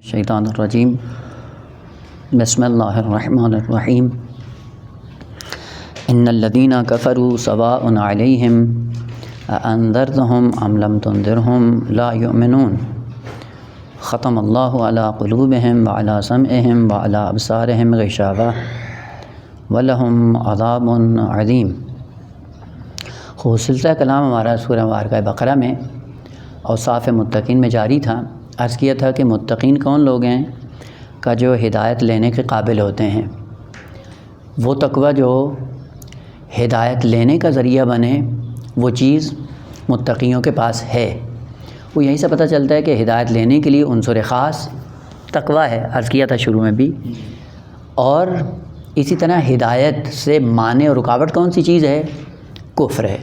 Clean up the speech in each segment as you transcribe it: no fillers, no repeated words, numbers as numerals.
الشیطان الرجیم بسم اللہ الرحمن الرحیم ان الذین کفروا سواء علیہم اانذرتهم ام لم تنذرهم لا یؤمنون ختم اللہ علی قلوبہم وعلی سمعہم وعلی ابصارہم غشاوہ ولہم عذاب عظیم۔ خوب سلسلہ کلام ہمارا سورہ مبارکہ بقرہ میں اوصاف متقین میں جاری تھا۔ عرض کیا تھا کہ متقین کون لوگ ہیں کا جو ہدایت لینے کے قابل ہوتے ہیں، وہ تقوی جو ہدایت لینے کا ذریعہ بنے وہ چیز متقیوں کے پاس ہے۔ وہ یہیں سے پتہ چلتا ہے کہ ہدایت لینے کے لیے عنصر خاص تقوی ہے، عرض کیا تھا شروع میں بھی۔ اور اسی طرح ہدایت سے مانع اور رکاوٹ کون سی چیز ہے؟ کفر ہے۔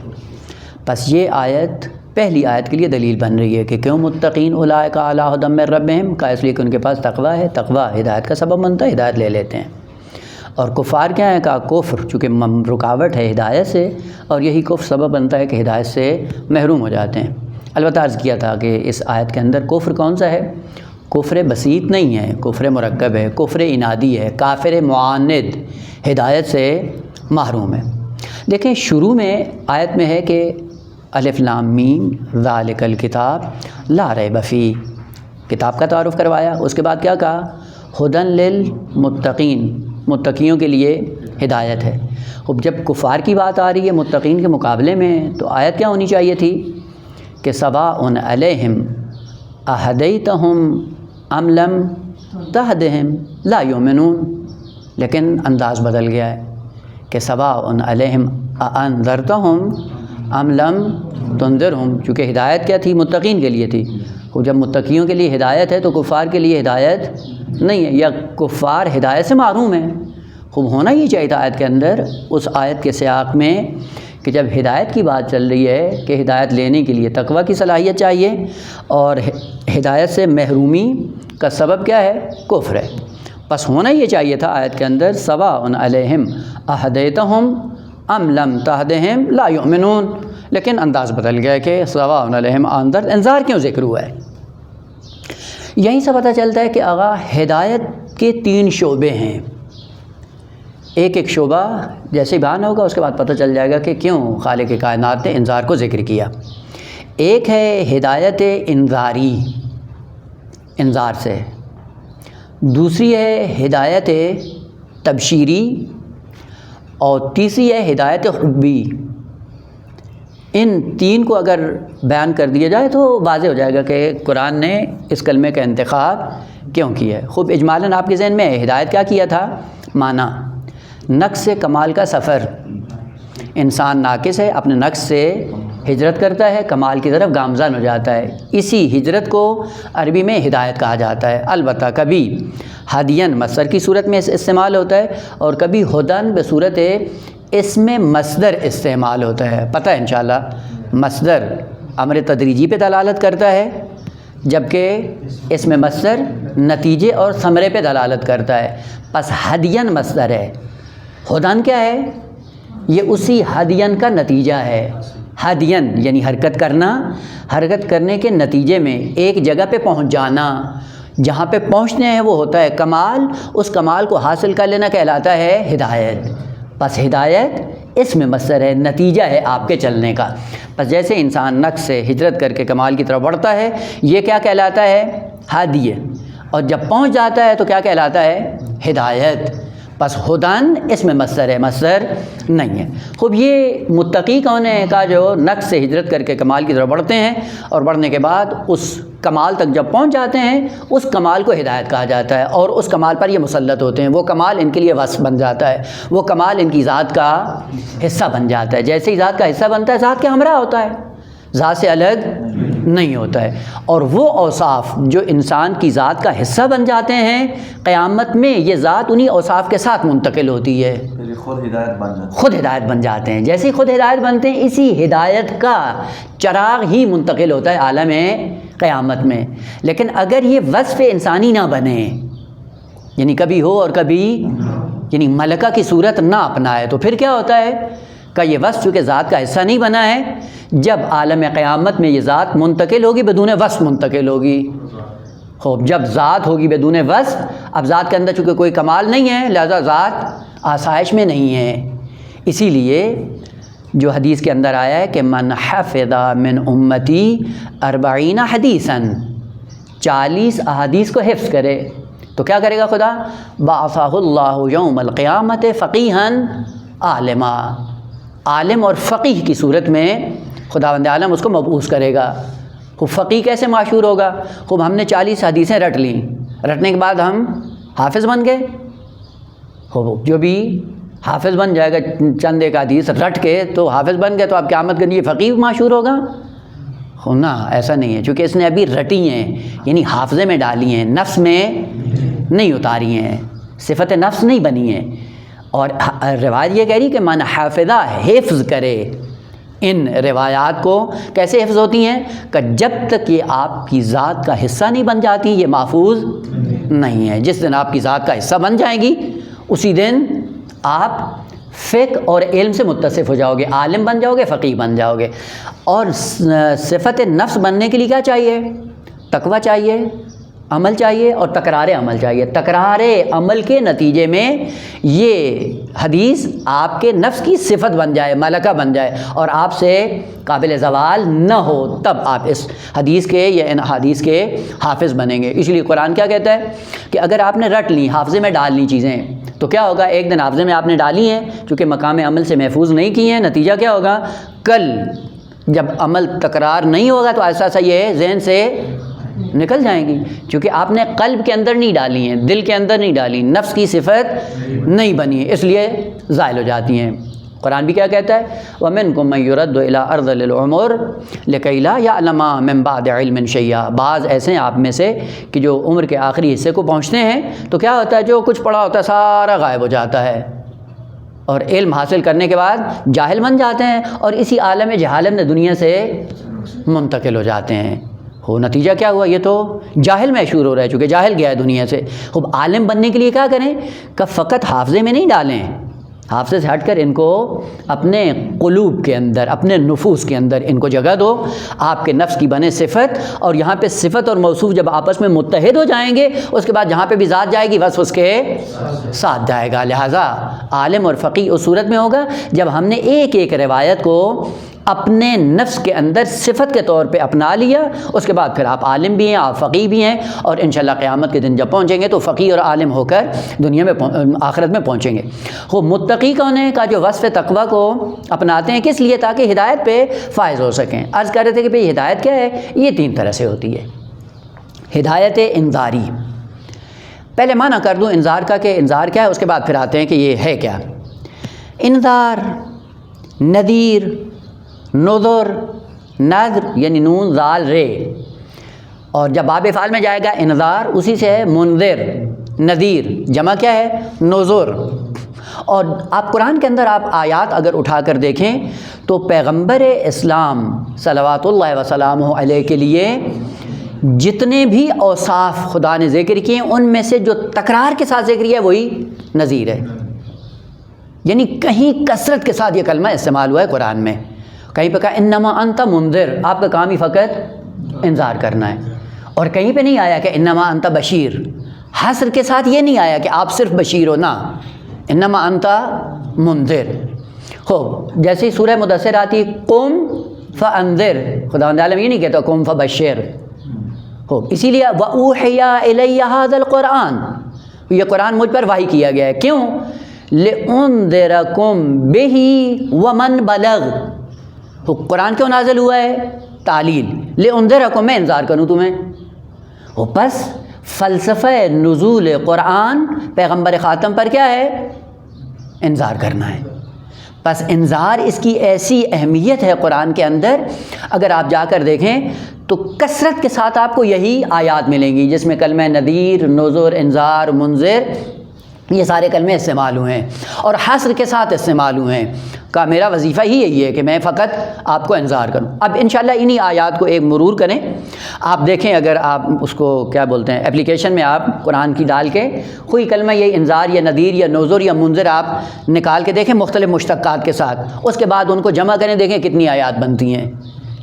بس یہ آیت پہلی آیت کے لیے دلیل بن رہی ہے کہ کیوں متقین اولئک علی ھدی من ربہم کا، اس لیے کہ ان کے پاس تقوی ہے۔ تقوی ہدایت کا سبب بنتا ہے، ہدایت لے لیتے ہیں۔ اور کفار کیا ہے؟ کا کفر، چونکہ رکاوٹ ہے ہدایت سے، اور یہی کفر سبب بنتا ہے کہ ہدایت سے محروم ہو جاتے ہیں۔ البتہ عرض کیا تھا کہ اس آیت کے اندر کفر کون سا ہے؟ کفر بسیط نہیں ہے، کفر مرکب ہے، کفر عنادی ہے، کافر معاند، ہدایت سے محروم ہے۔ دیکھیں شروع میں آیت میں ہے کہ الف لام میم ذالک الکتاب لا ریب فیہ، کتاب کا تعارف کروایا۔ اس کے بعد کیا کہا؟ ھدی للمتقین، متقیوں کے لیے ہدایت ہے۔ اب جب کفار کی بات آ رہی ہے متقین کے مقابلے میں، تو آیت کیا ہونی چاہیے تھی کہ سواء علیہم اہدیتہم ام لم تہدہم لا یؤمنون، لیکن انداز بدل گیا ہے کہ سواء علیہم اانذرتہم ام لم تنذرہم، چونکہ ہدایت کیا تھی؟ متقین کے لیے تھی۔ وہ جب متقیوں کے لیے ہدایت ہے تو کفار کے لیے ہدایت نہیں ہے، یا کفار ہدایت سے محروم ہیں۔ خوب ہونا یہ چاہیے تھا آیت کے اندر، اس آیت کے سیاق میں، کہ جب ہدایت کی بات چل رہی ہے کہ ہدایت لینے کے لیے تقوی کی صلاحیت چاہیے، اور ہدایت سے محرومی کا سبب کیا ہے؟ کفر ہے۔ بس ہونا یہ چاہیے تھا آیت کے اندر سواء علیہم اہدیتہم ام لم تہدہم لا یؤمنون، لیکن انداز بدل گیا کہ سواء علیہم انذار کیوں ذکر ہوا ہے؟ یہیں سے پتہ چلتا ہے کہ آغا ہدایت کے 3 شعبے ہیں۔ ایک شعبہ جیسے بیان ہوگا اس کے بعد پتہ چل جائے گا کہ کیوں خالق کائنات نے انذار کو ذکر کیا۔ ایک ہے ہدایت انذاری، انذار سے، دوسری ہے ہدایت تبشیری، اور تیسری ہے ہدایت حبی۔ ان 3 کو اگر بیان کر دیا جائے تو واضح ہو جائے گا کہ قرآن نے اس کلمے کا انتخاب کیوں کیا ہے۔ خوب اجمالاً آپ کے ذہن میں ہے ہدایت کیا کیا تھا؟ معنی نقص کمال کا سفر، انسان ناقص ہے، اپنے نقص سے ہجرت کرتا ہے، کمال کی طرف گامزن ہو جاتا ہے، اسی ہجرت کو عربی میں ہدایت کہا جاتا ہے۔ البتہ کبھی ہدین مصدر کی صورت میں استعمال ہوتا ہے، اور کبھی ہدن بصورت اسم مصدر استعمال ہوتا ہے۔ پتہ ہے انشاءاللہ مصدر امر تدریجی پہ دلالت کرتا ہے، جبکہ اسم مصدر نتیجے اور ثمرے پہ دلالت کرتا ہے۔ پس ہدین مصدر ہے، ہدن کیا ہے؟ یہ اسی ہدین کا نتیجہ ہے۔ ہدین یعنی حرکت کرنا، حرکت کرنے کے نتیجے میں ایک جگہ پہ پہنچ جانا، جہاں پہ پہنچنے ہیں وہ ہوتا ہے کمال، اس کمال کو حاصل کر لینا کہلاتا ہے ہدایت۔ بس ہدایت اسم مصدر ہے، نتیجہ ہے آپ کے چلنے کا۔ بس جیسے انسان نقص سے ہجرت کر کے کمال کی طرف بڑھتا ہے، یہ کیا کہلاتا ہے؟ ہدی، اور جب پہنچ جاتا ہے تو کیا کہلاتا ہے؟ ہدایت۔ بس ہدن اسم مصدر ہے، مصدر نہیں ہے۔ خوب یہ متقی کون ہے کا جو نقص سے ہجرت کر کے کمال کی طرف بڑھتے ہیں، اور بڑھنے کے بعد اس کمال تک جب پہنچ جاتے ہیں، اس کمال کو ہدایت کہا جاتا ہے، اور اس کمال پر یہ مسلط ہوتے ہیں۔ وہ کمال ان کے لیے وصف بن جاتا ہے، وہ کمال ان کی ذات کا حصہ بن جاتا ہے۔ جیسے ہی ذات کا حصہ بنتا ہے، ذات کے ہمراہ ہوتا ہے، ذات سے الگ نہیں ہوتا ہے۔ اور وہ اوصاف جو انسان کی ذات کا حصہ بن جاتے ہیں، قیامت میں یہ ذات انہی اوصاف کے ساتھ منتقل ہوتی ہے، خود ہدایت بن جاتے ہیں۔ جیسے ہی خود ہدایت بنتے ہیں، اسی ہدایت کا چراغ ہی منتقل ہوتا ہے عالم قیامت میں۔ لیکن اگر یہ وصف انسانی نہ بنے، یعنی کبھی ہو اور کبھی یعنی ملکہ کی صورت نہ اپنائے، تو پھر کیا ہوتا ہے کہ یہ وصف چونکہ ذات کا حصہ نہیں بنا ہے، جب عالم قیامت میں یہ ذات منتقل ہوگی بدون وصف منتقل ہوگی، خوب جب ذات ہوگی بدون وصف، اب ذات کے اندر چونکہ کوئی کمال نہیں ہے لہذا ذات آسائش میں نہیں ہے. اسی لیے جو حدیث کے اندر آیا ہے کہ من حفظ من امتی 40 حدیثاً، 40 احادیث کو حفظ کرے تو کیا کرے گا خدا؟ بعثہ اللہ یوم القیامت فقیہا عالما، عالم اور فقیہ کی صورت میں خداوند عالم اس کو مبعوث کرے گا. خوب فقیہ کیسے معشور ہوگا؟ خوب ہم نے 40 حدیثیں رٹ لیں، رٹنے کے بعد ہم حافظ بن گئے. خوب جو بھی حافظ بن جائے گا چند ایک حدیث رٹ کے تو حافظ بن گئے، تو آپ قیامت کے لیے فقیہ معشور ہوگا؟ نا ایسا نہیں ہے، چونکہ اس نے ابھی رٹی ہیں، یعنی حافظے میں ڈالی ہیں، نفس میں نہیں اتاری ہیں، صفت نفس نہیں بنی ہے. اور روایت یہ کہہ رہی کہ من حافظہ، حفظ کرے ان روایات کو. کیسے حفظ ہوتی ہیں؟ کہ جب تک یہ آپ کی ذات کا حصہ نہیں بن جاتی یہ محفوظ نہیں ہے. جس دن آپ کی ذات کا حصہ بن جائیں گی اسی دن آپ فقہ اور علم سے متصف ہو جاؤ گے، عالم بن جاؤ گے، فقیہ بن جاؤ گے. اور صفت نفس بننے کے لیے کیا چاہیے؟ تقویٰ چاہیے، عمل چاہیے اور تکرار عمل چاہیے. تکرار عمل کے نتیجے میں یہ حدیث آپ کے نفس کی صفت بن جائے، ملکہ بن جائے اور آپ سے قابل زوال نہ ہو، تب آپ اس حدیث کے یا ان حدیث کے حافظ بنیں گے. اس لیے قرآن کیا کہتا ہے کہ اگر آپ نے رٹ لی، حافظے میں ڈال لی چیزیں تو کیا ہوگا؟ ایک دن حافظے میں آپ نے ڈالی ہیں، چونکہ مقام عمل سے محفوظ نہیں کی ہیں، نتیجہ کیا ہوگا؟ کل جب عمل تکرار نہیں ہوگا تو ایسا ایسا یہ ذہن سے نکل جائیں گی، چونکہ آپ نے قلب کے اندر نہیں ڈالی ہیں، دل کے اندر نہیں ڈالی، نفس کی صفت نہیں بنی ہے، اس لیے زائل ہو جاتی ہیں. قرآن بھی کیا کہتا ہے؟ وَمِنْكُم مَّن يُرَدُّ إِلَىٰ أَرْذَلِ الْعُمُرِ لِكَيْ لَا يَعْلَمَ مِن بَعْدِ عِلْمٍ شَيْئًا. بعض ایسے ہیں آپ میں سے کہ جو عمر کے آخری حصے کو پہنچتے ہیں تو کیا ہوتا ہے؟ جو کچھ پڑھا ہوتا ہے سارا غائب ہو جاتا ہے اور علم حاصل کرنے کے بعد جاہل بن جاتے ہیں اور اسی عالم جہالت میں دنیا سے منتقل ہو جاتے ہیں. نتیجہ کیا ہوا؟ یہ تو جاہل محشور ہو رہا ہے، چونکہ جاہل گیا ہے دنیا سے. خوب عالم بننے کے لیے کیا کریں؟ کہ فقط حافظے میں نہیں ڈالیں، حافظے سے ہٹ کر ان کو اپنے قلوب کے اندر، اپنے نفوس کے اندر ان کو جگہ دو. آپ کے نفس کی بنے صفت، اور یہاں پہ صفت اور موصوف جب آپس میں متحد ہو جائیں گے اس کے بعد جہاں پہ بھی ذات جائے گی بس اس کے ساتھ جائے گا. لہٰذا عالم اور فقیہ اس صورت میں ہوگا جب ہم نے ایک ایک روایت کو اپنے نفس کے اندر صفت کے طور پہ اپنا لیا، اس کے بعد پھر آپ عالم بھی ہیں، آپ فقیہ بھی ہیں، اور انشاءاللہ قیامت کے دن جب پہنچیں گے تو فقیہ اور عالم ہو کر دنیا میں آخرت میں پہنچیں گے. وہ متقی کون ہے؟ کا جو وصف تقویٰ کو اپناتے ہیں، کس لیے؟ تاکہ ہدایت پہ فائز ہو سکیں. عرض کر رہے تھے کہ بھئی ہدایت کیا ہے؟ یہ 3 طرح سے ہوتی ہے. ہدایت انذاری، پہلے معنی کر دوں انذار کا کہ انذار کیا ہے، اس کے بعد پھر آتے ہیں کہ یہ ہے کیا. انذار، نذیر، نذر، نذر یعنی نون ذال رے، اور جب باب فعل میں جائے گا انذار اسی سے ہے منذر، نذیر جمع کیا ہے؟ نذر. اور آپ قرآن کے اندر آپ آیات اگر اٹھا کر دیکھیں تو پیغمبر اسلام صلوات اللہ وسلامہ علیہ کے لیے جتنے بھی اوصاف خدا نے ذکر کیے ان میں سے جو تکرار کے ساتھ ذکر ہے وہی نذیر ہے. یعنی کہیں کثرت کے ساتھ یہ کلمہ استعمال ہوا ہے قرآن میں. کہیں پہ کہا انما انت منذر، آپ کا کام ہی فقط انذار کرنا ہے. اور کہیں پہ نہیں آیا کہ انما انت بشیر، حصر کے ساتھ یہ نہیں آیا کہ آپ صرف بشیر ہو، نہ، انما انت منذر. خوب جیسے ہی سورہ مدثر آتی قم فانذر، خداوند عالم یہ نہیں کہتا قم فبشر. خوب اسی لیے وَأُوحِيَ إِلَيَّ هَذَا الْقُرْآنِ، یہ قرآن مجھ پر وحی کیا گیا ہے. کیوں؟ لِأُنذِرَكُم بِهِ وَمَن بَلَغَ. قرآن کیوں نازل ہوا ہے؟ تعلیل. لِأُنذِرَكُم، میں انذار کروں تمہیں. بس فلسفہ نزول قرآن پیغمبر خاتم پر کیا ہے؟ انذار کرنا ہے. بس انذار اس کی ایسی اہمیت ہے قرآن کے اندر، اگر آپ جا کر دیکھیں تو کثرت کے ساتھ آپ کو یہی آیات ملیں گی جس میں کلمہ نذیر، نذر، انذار، منذر یہ سارے کلمے استعمال ہوئے ہیں اور حصر کے ساتھ استعمال ہوئے ہیں. کا میرا وظیفہ ہی یہی ہے کہ میں فقط آپ کو انذار کروں. اب انشاءاللہ انہی آیات کو ایک مرور کریں. آپ دیکھیں اگر آپ اس کو کیا بولتے ہیں اپلیکیشن میں آپ قرآن کی ڈال کے کوئی کلمہ یہ انذار یا نذیر یا نذر یا منذر آپ نکال کے دیکھیں مختلف مشتقات کے ساتھ، اس کے بعد ان کو جمع کریں، دیکھیں کتنی آیات بنتی ہیں.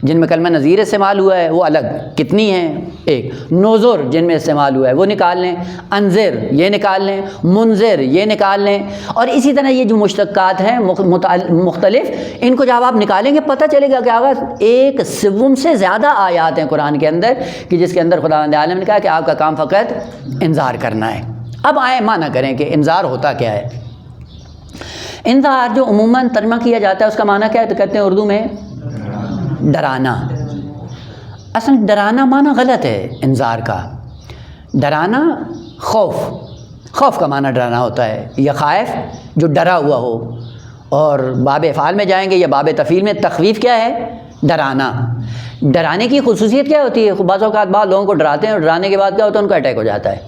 جن میں کلمہ نذیر استعمال ہوا ہے وہ الگ کتنی ہیں؟ ایک. نذر جن میں استعمال ہوا ہے وہ نکال لیں. انذر یہ نکال لیں. منذر یہ نکال لیں. اور اسی طرح یہ جو مشتقات ہیں مختلف، ان کو جب آپ نکالیں گے پتہ چلے گا کہ آغاز 1/7 سے زیادہ آیات ہیں قرآن کے اندر کہ جس کے اندر خداوند عالم نے کہا کہ آپ کا کام فقط انذار کرنا ہے. اب آئیں معنی کریں کہ انذار ہوتا کیا ہے. انذار جو عموماً ترجمہ کیا جاتا ہے اس کا معنی کیا ہے؟ تو کہتے ہیں اردو میں ڈرانا. اصل ڈرانا معنی غلط ہے انذار کا. ڈرانا خوف کا معنی ڈرانا ہوتا ہے، یا خائف جو ڈرا ہوا ہو. اور باب افعال میں جائیں گے یا باب تفعیل میں تخویف کیا ہے؟ ڈرانا. ڈرانے کی خصوصیت کیا ہوتی ہے؟ بعض اوقات بعض لوگوں کو ڈراتے ہیں اور ڈرانے کے بعد کیا ہوتا ہے؟ ان کا اٹیک ہو جاتا ہے.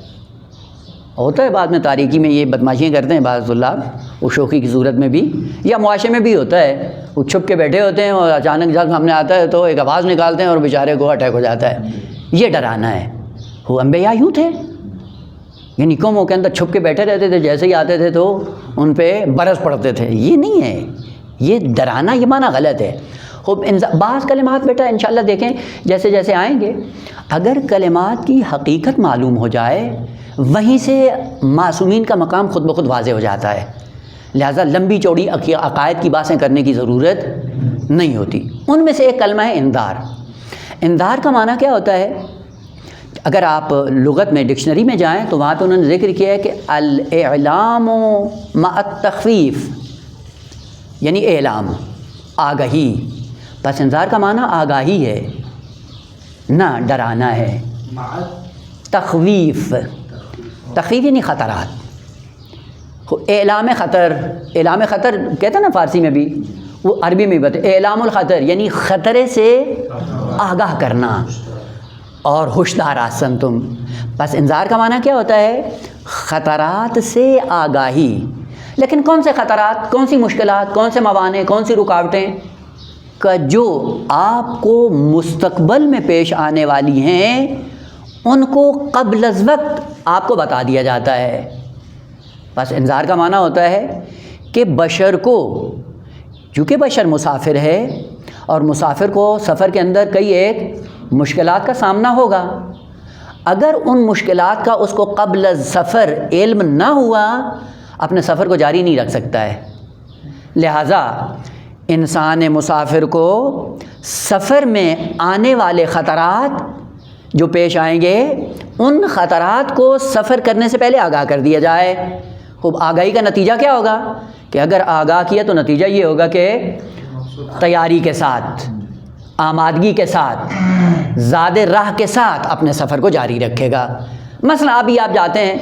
ہوتا ہے بعد میں تاریکی میں یہ بدماشیاں کرتے ہیں بعض طلاب، وہ شوخی کی صورت میں بھی یا معاشرے میں بھی ہوتا ہے. وہ چھپ کے بیٹھے ہوتے ہیں اور اچانک جب سامنے آتا ہے تو ایک آواز نکالتے ہیں اور بیچارے کو اٹیک ہو جاتا ہے. یہ ڈرانا ہے. وہ انبیاء یوں تھے، یعنی قوموں کے اندر چھپ کے بیٹھے رہتے تھے، جیسے ہی آتے تھے تو ان پہ برس پڑتے تھے. یہ نہیں ہے، یہ ڈرانا یہ معنی غلط ہے. خوب بعض کلمات بیٹا انشاءاللہ دیکھیں جیسے جیسے آئیں گے، اگر کلمات کی حقیقت معلوم ہو جائے وہیں سے معصومین کا مقام خود بخود واضح ہو جاتا ہے. لہٰذا لمبی چوڑی عقائد کی باتیں کرنے کی ضرورت نہیں ہوتی. ان میں سے ایک کلمہ ہے انذار. انذار کا معنی کیا ہوتا ہے؟ اگر آپ لغت میں ڈکشنری میں جائیں تو وہاں پہ انہوں نے ذکر کیا ہے کہ الاعلام مع التخفیف، یعنی اعلام آگہی. بس انذار کا معنی آگاہی ہے نہ ڈرانا ہے. تخویف یعنی خطرات. اعلام خطر کہتے ہیں نا فارسی میں بھی، وہ عربی میں بھی بتا. اعلام الخطر یعنی خطرے سے آگاہ کرنا اور ہوشدار آسن تم. بس انذار کا معنی کیا ہوتا ہے؟ خطرات سے آگاہی. لیکن کون سے خطرات، کون سی مشکلات، کون سے موانع، کون سی رکاوٹیں کا جو آپ کو مستقبل میں پیش آنے والی ہیں ان کو قبل از وقت آپ کو بتا دیا جاتا ہے. بس انذار کا معنی ہوتا ہے کہ بشر کو، چونکہ بشر مسافر ہے اور مسافر کو سفر کے اندر کئی ایک مشکلات کا سامنا ہوگا، اگر ان مشکلات کا اس کو قبل از سفر علم نہ ہوا اپنے سفر کو جاری نہیں رکھ سکتا ہے. لہٰذا انسان مسافر کو سفر میں آنے والے خطرات جو پیش آئیں گے ان خطرات کو سفر کرنے سے پہلے آگاہ کر دیا جائے. خوب آگاہی کا نتیجہ کیا ہوگا کہ اگر آگاہ کیا تو نتیجہ یہ ہوگا کہ تیاری کے ساتھ، آمادگی کے ساتھ، زاد راہ کے ساتھ اپنے سفر کو جاری رکھے گا. مثلا ابھی آپ جاتے ہیں،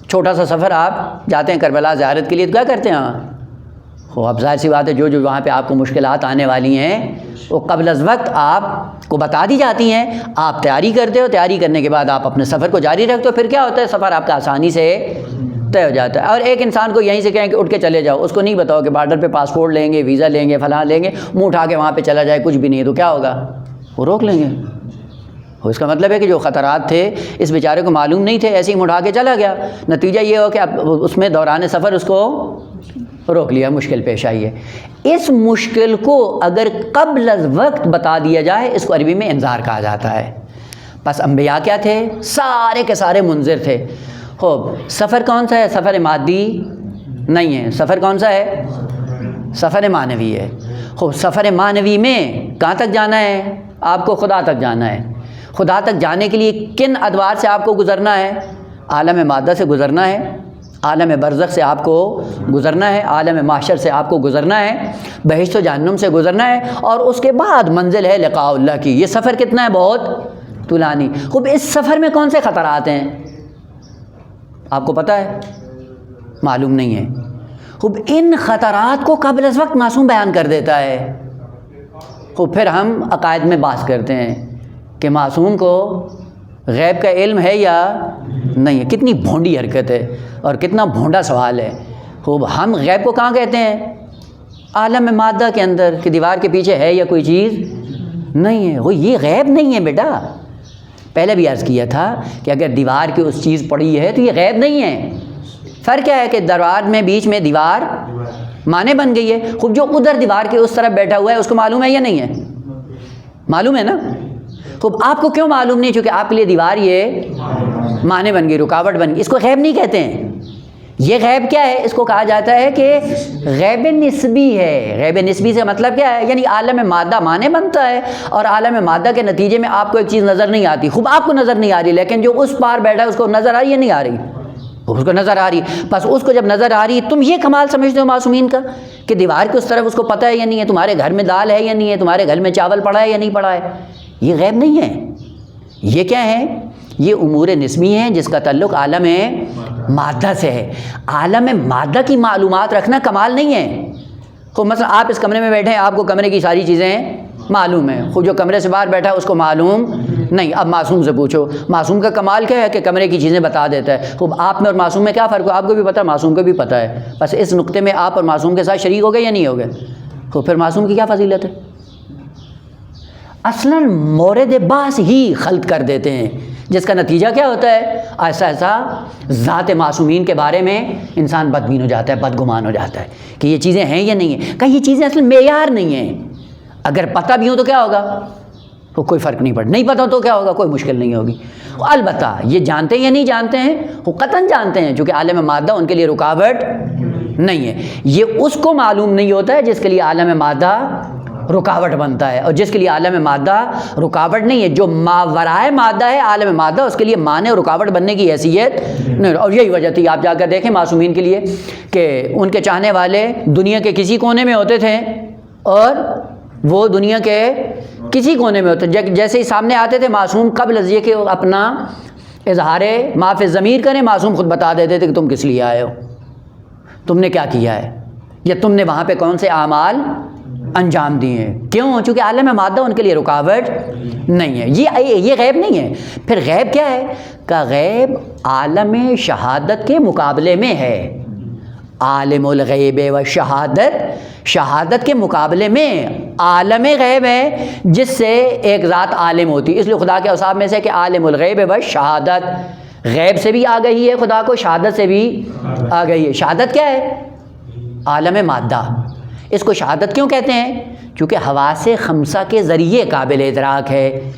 چھوٹا سا سفر آپ جاتے ہیں کربلا زیارت کے لیے، تو کیا کرتے ہیں؟ وہ اب ظاہر سی بات ہے جو وہاں پہ آپ کو مشکلات آنے والی ہیں وہ قبل از وقت آپ کو بتا دی جاتی ہیں. آپ تیاری کرتے ہو، تیاری کرنے کے بعد آپ اپنے سفر کو جاری رکھتے ہو. پھر کیا ہوتا ہے؟ سفر آپ کا آسانی سے طے ہو جاتا ہے. اور ایک انسان کو یہیں سے کہیں کہ اٹھ کے چلے جاؤ، اس کو نہیں بتاؤ کہ بارڈر پہ پاسپورٹ لیں گے، ویزا لیں گے، فلاں لیں گے، منہ اٹھا کے وہاں پہ چلا جائے کچھ بھی نہیں ہے تو کیا ہوگا؟ وہ روک لیں گے. اس کا مطلب ہے کہ جو خطرات تھے اس بیچارے کو معلوم نہیں تھے، ایسے ہی منہ اٹھا کے چلا گیا. نتیجہ یہ ہو کہ اب اس میں دوران سفر اس کو روک لیا، مشکل پیش آئی ہے. اس مشکل کو اگر قبل از وقت بتا دیا جائے اس کو عربی میں انذار کہا جاتا ہے. بس انبیاء کیا تھے؟ سارے کے سارے منذر تھے. خوب سفر کون سا ہے؟ سفر مادی نہیں ہے. سفر کون سا ہے؟ سفر معنوی ہے. خوب سفر معنوی میں کہاں تک جانا ہے؟ آپ کو خدا تک جانا ہے. خدا تک جانے کے لیے کن ادوار سے آپ کو گزرنا ہے؟ عالم مادہ سے گزرنا ہے، عالم برزخ سے آپ کو گزرنا ہے، عالم محشر سے آپ کو گزرنا ہے، بہشت و جہنم سے گزرنا ہے، اور اس کے بعد منزل ہے لقاء اللہ کی. یہ سفر کتنا ہے؟ بہت طولانی. خوب اس سفر میں کون سے خطرات ہیں آپ کو پتہ ہے؟ معلوم نہیں ہے. خوب ان خطرات کو قبل از وقت معصوم بیان کر دیتا ہے. خوب پھر ہم عقائد میں بات کرتے ہیں کہ معصوم کو غیب کا علم ہے یا نہیں ہے. کتنی بھونڈی حرکت ہے اور کتنا بھونڈا سوال ہے. خوب ہم غیب کو کہاں کہتے ہیں؟ عالم مادہ کے اندر کہ دیوار کے پیچھے ہے یا کوئی چیز نہیں ہے. وہ یہ غیب نہیں ہے بیٹا. پہلے بھی عرض کیا تھا کہ اگر دیوار کی اس چیز پڑی ہے تو یہ غیب نہیں ہے. فرق کیا ہے کہ دربار میں بیچ میں دیوار معنی بن گئی ہے. خوب جو ادھر دیوار کے اس طرف بیٹھا ہوا ہے اس کو معلوم ہے یا نہیں ہے؟ معلوم ہے نا؟ خوب آپ کو کیوں معلوم نہیں؟ چونکہ آپ کے لیے دیوار یہ معنی بن گئی، رکاوٹ بن گئی. اس کو غیب نہیں کہتے ہیں. یہ غیب کیا ہے؟ اس کو کہا جاتا ہے کہ غیب نسبی ہے. غیب نسبی سے مطلب کیا ہے؟ یعنی عالم مادہ معنی بنتا ہے اور عالم مادہ کے نتیجے میں آپ کو ایک چیز نظر نہیں آتی. خوب آپ کو نظر نہیں آ رہی، لیکن جو اس پار بیٹھا ہے اس کو نظر آ رہی ہے نہیں آ رہی؟ اس کو نظر آ رہی. بس اس کو جب نظر آ رہی ہے، تم یہ کمال سمجھتے ہو معصومین کا کہ دیوار کے اس طرف اس کو پتہ ہے یا نہیں ہے، تمہارے گھر میں دال ہے یا نہیں ہے، تمہارے گھر میں چاول پڑا ہے یا نہیں پڑا ہے. یہ غیب نہیں ہے. یہ کیا ہے؟ یہ امور نسبی ہیں جس کا تعلق عالم مادہ سے ہے. عالم مادہ کی معلومات رکھنا کمال نہیں ہے. خود مثلا آپ اس کمرے میں بیٹھے ہیں، آپ کو کمرے کی ساری چیزیں معلوم ہیں، خود جو کمرے سے باہر بیٹھا ہے اس کو معلوم نہیں. اب معصوم سے پوچھو، معصوم کا کمال کیا ہے کہ کمرے کی چیزیں بتا دیتا ہے. خوب آپ میں اور معصوم میں کیا فرق ہے؟ آپ کو بھی پتہ ہے، معصوم کو بھی پتہ ہے. بس اس نقطے میں آپ اور معصوم کے ساتھ شریک ہو گئے یا نہیں ہو گئے؟ تو پھر معصوم کی کیا فضیلت ہے؟ اصلاً مورد بحث ہی خلط کر دیتے ہیں، جس کا نتیجہ کیا ہوتا ہے؟ ایسا ذات معصومین کے بارے میں انسان بدبین ہو جاتا ہے، بدگمان ہو جاتا ہے کہ یہ چیزیں ہیں یا نہیں ہیں. کہ یہ چیزیں اصل معیار نہیں ہیں. اگر پتہ بھی ہو تو کیا ہوگا؟ تو کوئی فرق نہیں پڑتا. نہیں پتہ تو کیا ہوگا؟ کوئی مشکل نہیں ہوگی. البتہ یہ جانتے ہیں یا نہیں جانتے ہیں؟ وہ قطعاً جانتے ہیں، چونکہ عالم مادہ ان کے لیے رکاوٹ نہیں ہے. یہ اس کو معلوم نہیں ہوتا ہے جس کے لیے عالم مادہ رکاوٹ بنتا ہے، اور جس کے لیے عالم مادہ رکاوٹ نہیں ہے. جو ماورائے مادہ ہے، عالم مادہ، اس کے لیے معنی اور رکاوٹ بننے کی حیثیت نہیں. اور یہی وجہ تھی، آپ جا کر دیکھیں معصومین کے لیے کہ ان کے چاہنے والے دنیا کے کسی کونے میں ہوتے تھے اور وہ دنیا کے کسی کونے میں ہوتے. جیسے ہی سامنے آتے تھے معصوم، قبل از یہ کہ اپنا اظہار ما فی الضمیر کریں، معصوم خود بتا دیتے تھے کہ تم کس لیے آئے ہو، تم نے کیا کیا ہے، یا تم نے وہاں پہ کون سے اعمال انجام دیے ہیں. کیوں؟ چونکہ عالم مادہ ان کے لیے رکاوٹ نہیں ہے. یہ غیب نہیں ہے. پھر غیب کیا ہے؟ کہ غیب عالم شہادت کے مقابلے میں ہے. عالم الغیب و شہادت کے مقابلے میں عالم غیب ہے، جس سے ایک ذات عالم ہوتی. اس لیے خدا کے اوصاف میں سے کہ عالم الغیب و شہادت، غیب سے بھی آگہی ہے خدا کو، شہادت سے بھی آگہی ہے. شہادت کیا ہے؟ عالم مادہ. اس کو شہادت کیوں کہتے ہیں؟ چونکہ حواس خمسہ کے ذریعے قابل ادراک ہے،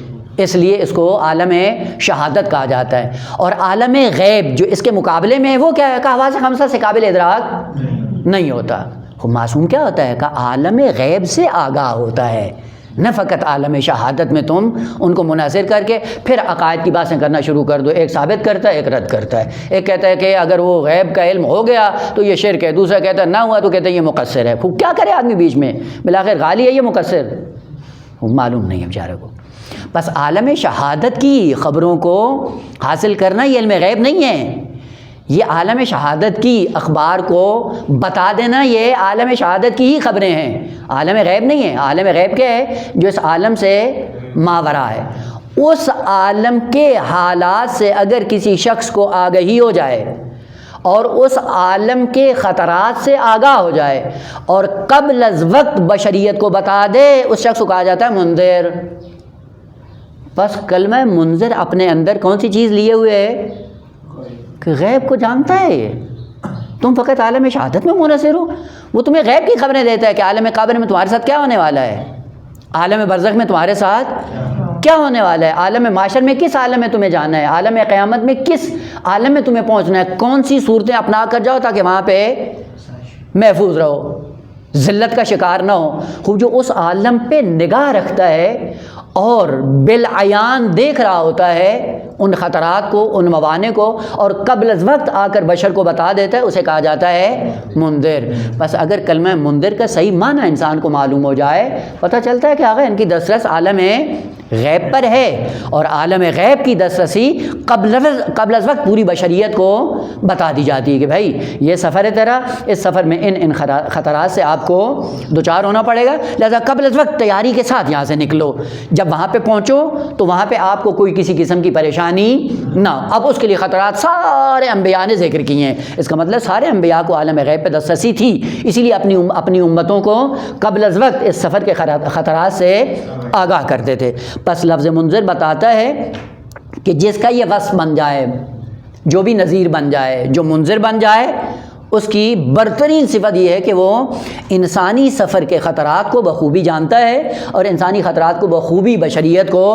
اس لیے اس کو عالم شہادت کہا جاتا ہے. اور عالم غیب جو اس کے مقابلے میں ہے، وہ کیا ہے؟ کہ حواس خمسہ سے قابل ادراک نہیں ہوتا. معصوم کیا ہوتا ہے؟ کہ عالم غیب سے آگاہ ہوتا ہے. نہ فقط عالم شہادت میں تم ان کو منحصر کر کے پھر عقائد کی باتیں کرنا شروع کر دو. ایک ثابت کرتا ہے، ایک رد کرتا ہے. ایک کہتا ہے کہ اگر وہ غیب کا علم ہو گیا تو یہ شرک ہے، دوسرا کہتا ہے نہ ہوا تو کہتا ہے یہ مقصر ہے. کیا کرے آدمی بیچ میں؟ بالآخر غالی ہے یہ مقصر؟ معلوم نہیں ہے بیچارے کو. بس عالم شہادت کی خبروں کو حاصل کرنا یہ علم غیب نہیں ہے. یہ عالم شہادت کی اخبار کو بتا دینا، یہ عالم شہادت کی ہی خبریں ہیں، عالم غیب نہیں ہے. عالم غیب کیا ہے؟ جو اس عالم سے ماورا ہے. اس عالم کے حالات سے اگر کسی شخص کو آگہی ہو جائے اور اس عالم کے خطرات سے آگاہ ہو جائے اور قبل از وقت بشریت کو بتا دے، اس شخص کو کہا جاتا ہے منذر. بس کلمہ منذر اپنے اندر کون سی چیز لیے ہوئے ہے؟ کہ غیب کو جانتا ہے. یہ تم فقط عالم شہادت میں منحصر ہو. وہ تمہیں غیب کی خبریں دیتا ہے کہ عالم قبر میں تمہارے ساتھ کیا ہونے والا ہے، عالم برزخ میں تمہارے ساتھ کیا ہونے والا ہے، عالم معاشر میں کس عالم میں تمہیں جانا ہے، عالم قیامت میں کس عالم میں تمہیں پہنچنا ہے، کون سی صورتیں اپنا کر جاؤ تاکہ وہاں پہ محفوظ رہو، ذلت کا شکار نہ ہو. خوب جو اس عالم پہ نگاہ رکھتا ہے اور بالعیان دیکھ رہا ہوتا ہے ان خطرات کو، ان موانع کو، اور قبل از وقت آ کر بشر کو بتا دیتا ہے، اسے کہا جاتا ہے منذر. بس اگر کلمہ منذر کا صحیح معنی انسان کو معلوم ہو جائے، پتہ چلتا ہے کہ آگے ان کی دسترس عالم غیب پر ہے، اور عالم غیب کی دسترسی قبل از وقت پوری بشریت کو بتا دی جاتی ہے کہ بھائی یہ سفر ہے تیرا، اس سفر میں ان خطرات سے آپ کو دوچار ہونا پڑے گا، لہذا قبل از وقت تیاری کے ساتھ یہاں سے نکلو. جب وہاں پہ پہنچو تو وہاں پہ آپ کو کوئی کسی قسم کی پریشانی نہ. اب اس کے لیے خطرات سارے انبیاء نے ذکر کیے ہیں. اس کا مطلب سارے انبیاء کو عالم غیب پہ دسترسی تھی، اسی لیے اپنی امتوں کو قبل از وقت اس سفر کے خطرات سے آگاہ کرتے تھے. پس لفظ منذر بتاتا ہے کہ جس کا یہ وصف بن جائے، جو بھی نذیر بن جائے، جو منذر بن جائے، اس کی برترین صفت یہ ہے کہ وہ انسانی سفر کے خطرات کو بخوبی جانتا ہے اور انسانی خطرات کو بخوبی بشریت کو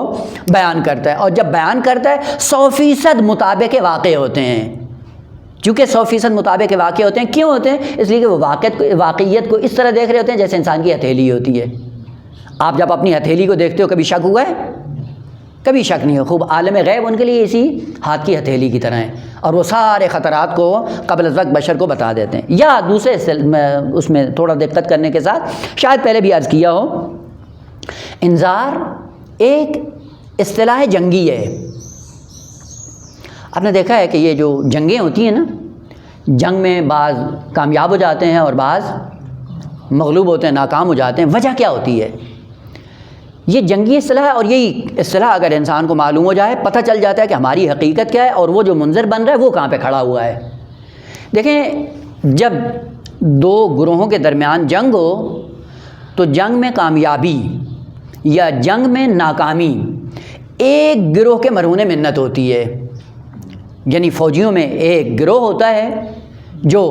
بیان کرتا ہے، اور جب بیان کرتا ہے 100% مطابق واقع ہوتے ہیں۔ چونکہ 100% مطابق واقع ہوتے ہیں، کیوں ہوتے ہیں؟ اس لیے کہ وہ واقعیت کو اس طرح دیکھ رہے ہوتے ہیں جیسے انسان کی ہتھیلی ہوتی ہے۔ آپ جب اپنی ہتھیلی کو دیکھتے ہو کبھی شک ہوا ہے؟ کبھی شک نہیں ہو۔ خوب عالم غیب ان کے لیے اسی ہاتھ کی ہتھیلی کی طرح ہے، اور وہ سارے خطرات کو قبل از وقت بشر کو بتا دیتے ہیں۔ یا دوسرے اس میں تھوڑا دقت کرنے کے ساتھ، شاید پہلے بھی عرض کیا ہو، انذار ایک اصطلاح جنگی ہے۔ آپ نے دیکھا ہے کہ یہ جو جنگیں ہوتی ہیں نا، جنگ میں بعض کامیاب ہو جاتے ہیں اور بعض مغلوب ہوتے ہیں، ناکام ہو جاتے ہیں۔ وجہ کیا ہوتی ہے؟ یہ جنگی اصطلاح ہے، اور یہی اصطلاح اگر انسان کو معلوم ہو جائے، پتہ چل جاتا ہے کہ ہماری حقیقت کیا ہے اور وہ جو منظر بن رہا ہے وہ کہاں پہ کھڑا ہوا ہے۔ دیکھیں، جب دو گروہوں کے درمیان جنگ ہو تو جنگ میں کامیابی یا جنگ میں ناکامی ایک گروہ کے مرہون منت ہوتی ہے۔ یعنی فوجیوں میں ایک گروہ ہوتا ہے جو